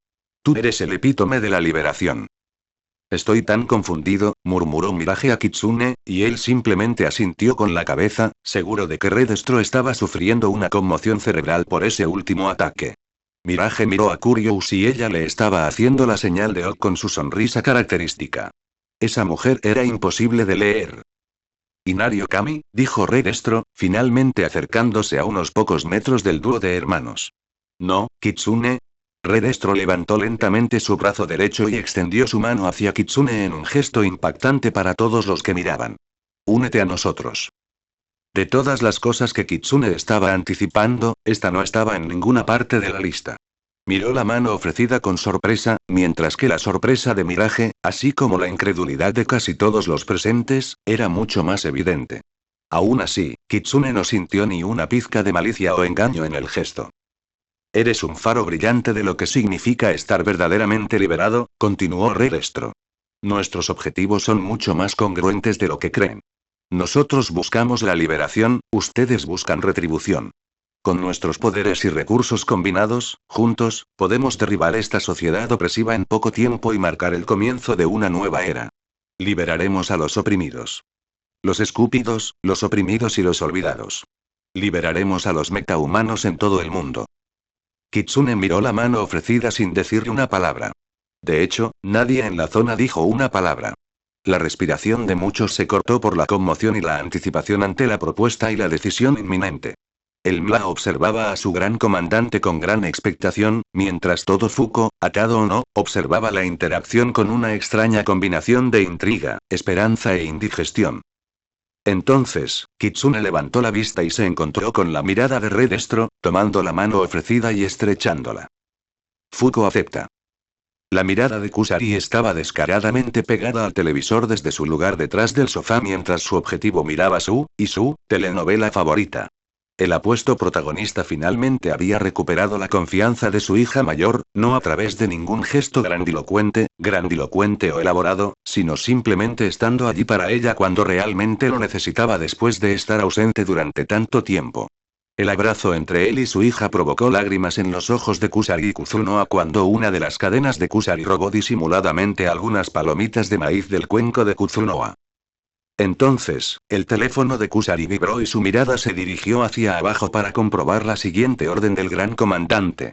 Tú eres el epítome de la liberación. Estoy tan confundido, murmuró Mirage a Kitsune, y él simplemente asintió con la cabeza, seguro de que Redestro estaba sufriendo una conmoción cerebral por ese último ataque. Mirage miró a Curious y ella le estaba haciendo la señal de OK con su sonrisa característica. Esa mujer era imposible de leer. Inari Okami, dijo Redestro, finalmente acercándose a unos pocos metros del dúo de hermanos. No, Kitsune. Redestro levantó lentamente su brazo derecho y extendió su mano hacia Kitsune en un gesto impactante para todos los que miraban. Únete a nosotros. De todas las cosas que Kitsune estaba anticipando, esta no estaba en ninguna parte de la lista. Miró la mano ofrecida con sorpresa, mientras que la sorpresa de Mirage, así como la incredulidad de casi todos los presentes, era mucho más evidente. Aún así, Kitsune no sintió ni una pizca de malicia o engaño en el gesto. Eres un faro brillante de lo que significa estar verdaderamente liberado, continuó Redestro. Nuestros objetivos son mucho más congruentes de lo que creen. Nosotros buscamos la liberación, ustedes buscan retribución. Con nuestros poderes y recursos combinados, juntos, podemos derribar esta sociedad opresiva en poco tiempo y marcar el comienzo de una nueva era. Liberaremos a los oprimidos. Los escúpidos, los oprimidos y los olvidados. Liberaremos a los metahumanos en todo el mundo. Kitsune miró la mano ofrecida sin decirle una palabra. De hecho, nadie en la zona dijo una palabra. La respiración de muchos se cortó por la conmoción y la anticipación ante la propuesta y la decisión inminente. El MLA observaba a su gran comandante con gran expectación, mientras todo Fuko, atado o no, observaba la interacción con una extraña combinación de intriga, esperanza e indigestión. Entonces, Kitsune levantó la vista y se encontró con la mirada de Redestro, tomando la mano ofrecida y estrechándola. Fuko acepta. La mirada de Kusari estaba descaradamente pegada al televisor desde su lugar detrás del sofá mientras su objetivo miraba su telenovela favorita. El apuesto protagonista finalmente había recuperado la confianza de su hija mayor, no a través de ningún gesto grandilocuente o elaborado, sino simplemente estando allí para ella cuando realmente lo necesitaba después de estar ausente durante tanto tiempo. El abrazo entre él y su hija provocó lágrimas en los ojos de Kusari y Kuzunoa cuando una de las cadenas de Kusari robó disimuladamente algunas palomitas de maíz del cuenco de Kuzunoa. Entonces, el teléfono de Kusari vibró y su mirada se dirigió hacia abajo para comprobar la siguiente orden del gran comandante.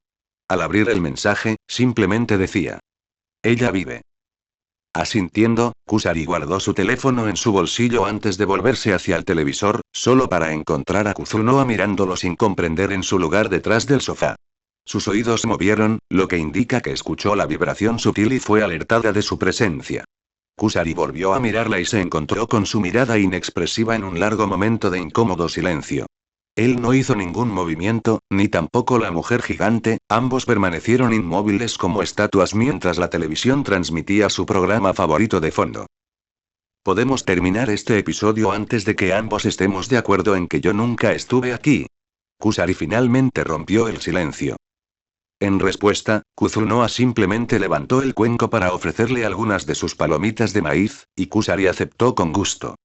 Al abrir el mensaje, simplemente decía: ella vive. Asintiendo, Kusari guardó su teléfono en su bolsillo antes de volverse hacia el televisor, solo para encontrar a Kuzunoa mirándolo sin comprender en su lugar detrás del sofá. Sus oídos se movieron, lo que indica que escuchó la vibración sutil y fue alertada de su presencia. Kusari volvió a mirarla y se encontró con su mirada inexpresiva en un largo momento de incómodo silencio. Él no hizo ningún movimiento, ni tampoco la mujer gigante, ambos permanecieron inmóviles como estatuas mientras la televisión transmitía su programa favorito de fondo. Podemos terminar este episodio antes de que ambos estemos de acuerdo en que yo nunca estuve aquí. Kusari finalmente rompió el silencio. En respuesta, Kuzunoa simplemente levantó el cuenco para ofrecerle algunas de sus palomitas de maíz, y Kusari aceptó con gusto.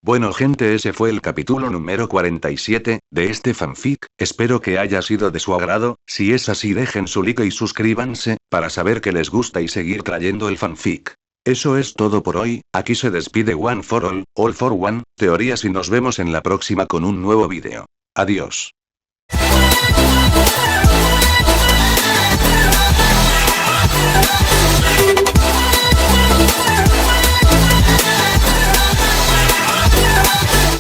Bueno gente, ese fue el capítulo número 47, de este fanfic, espero que haya sido de su agrado, si es así dejen su like y suscríbanse, para saber que les gusta y seguir trayendo el fanfic. Eso es todo por hoy, aquí se despide One for All for One, teorías y nos vemos en la próxima con un nuevo vídeo. Adiós.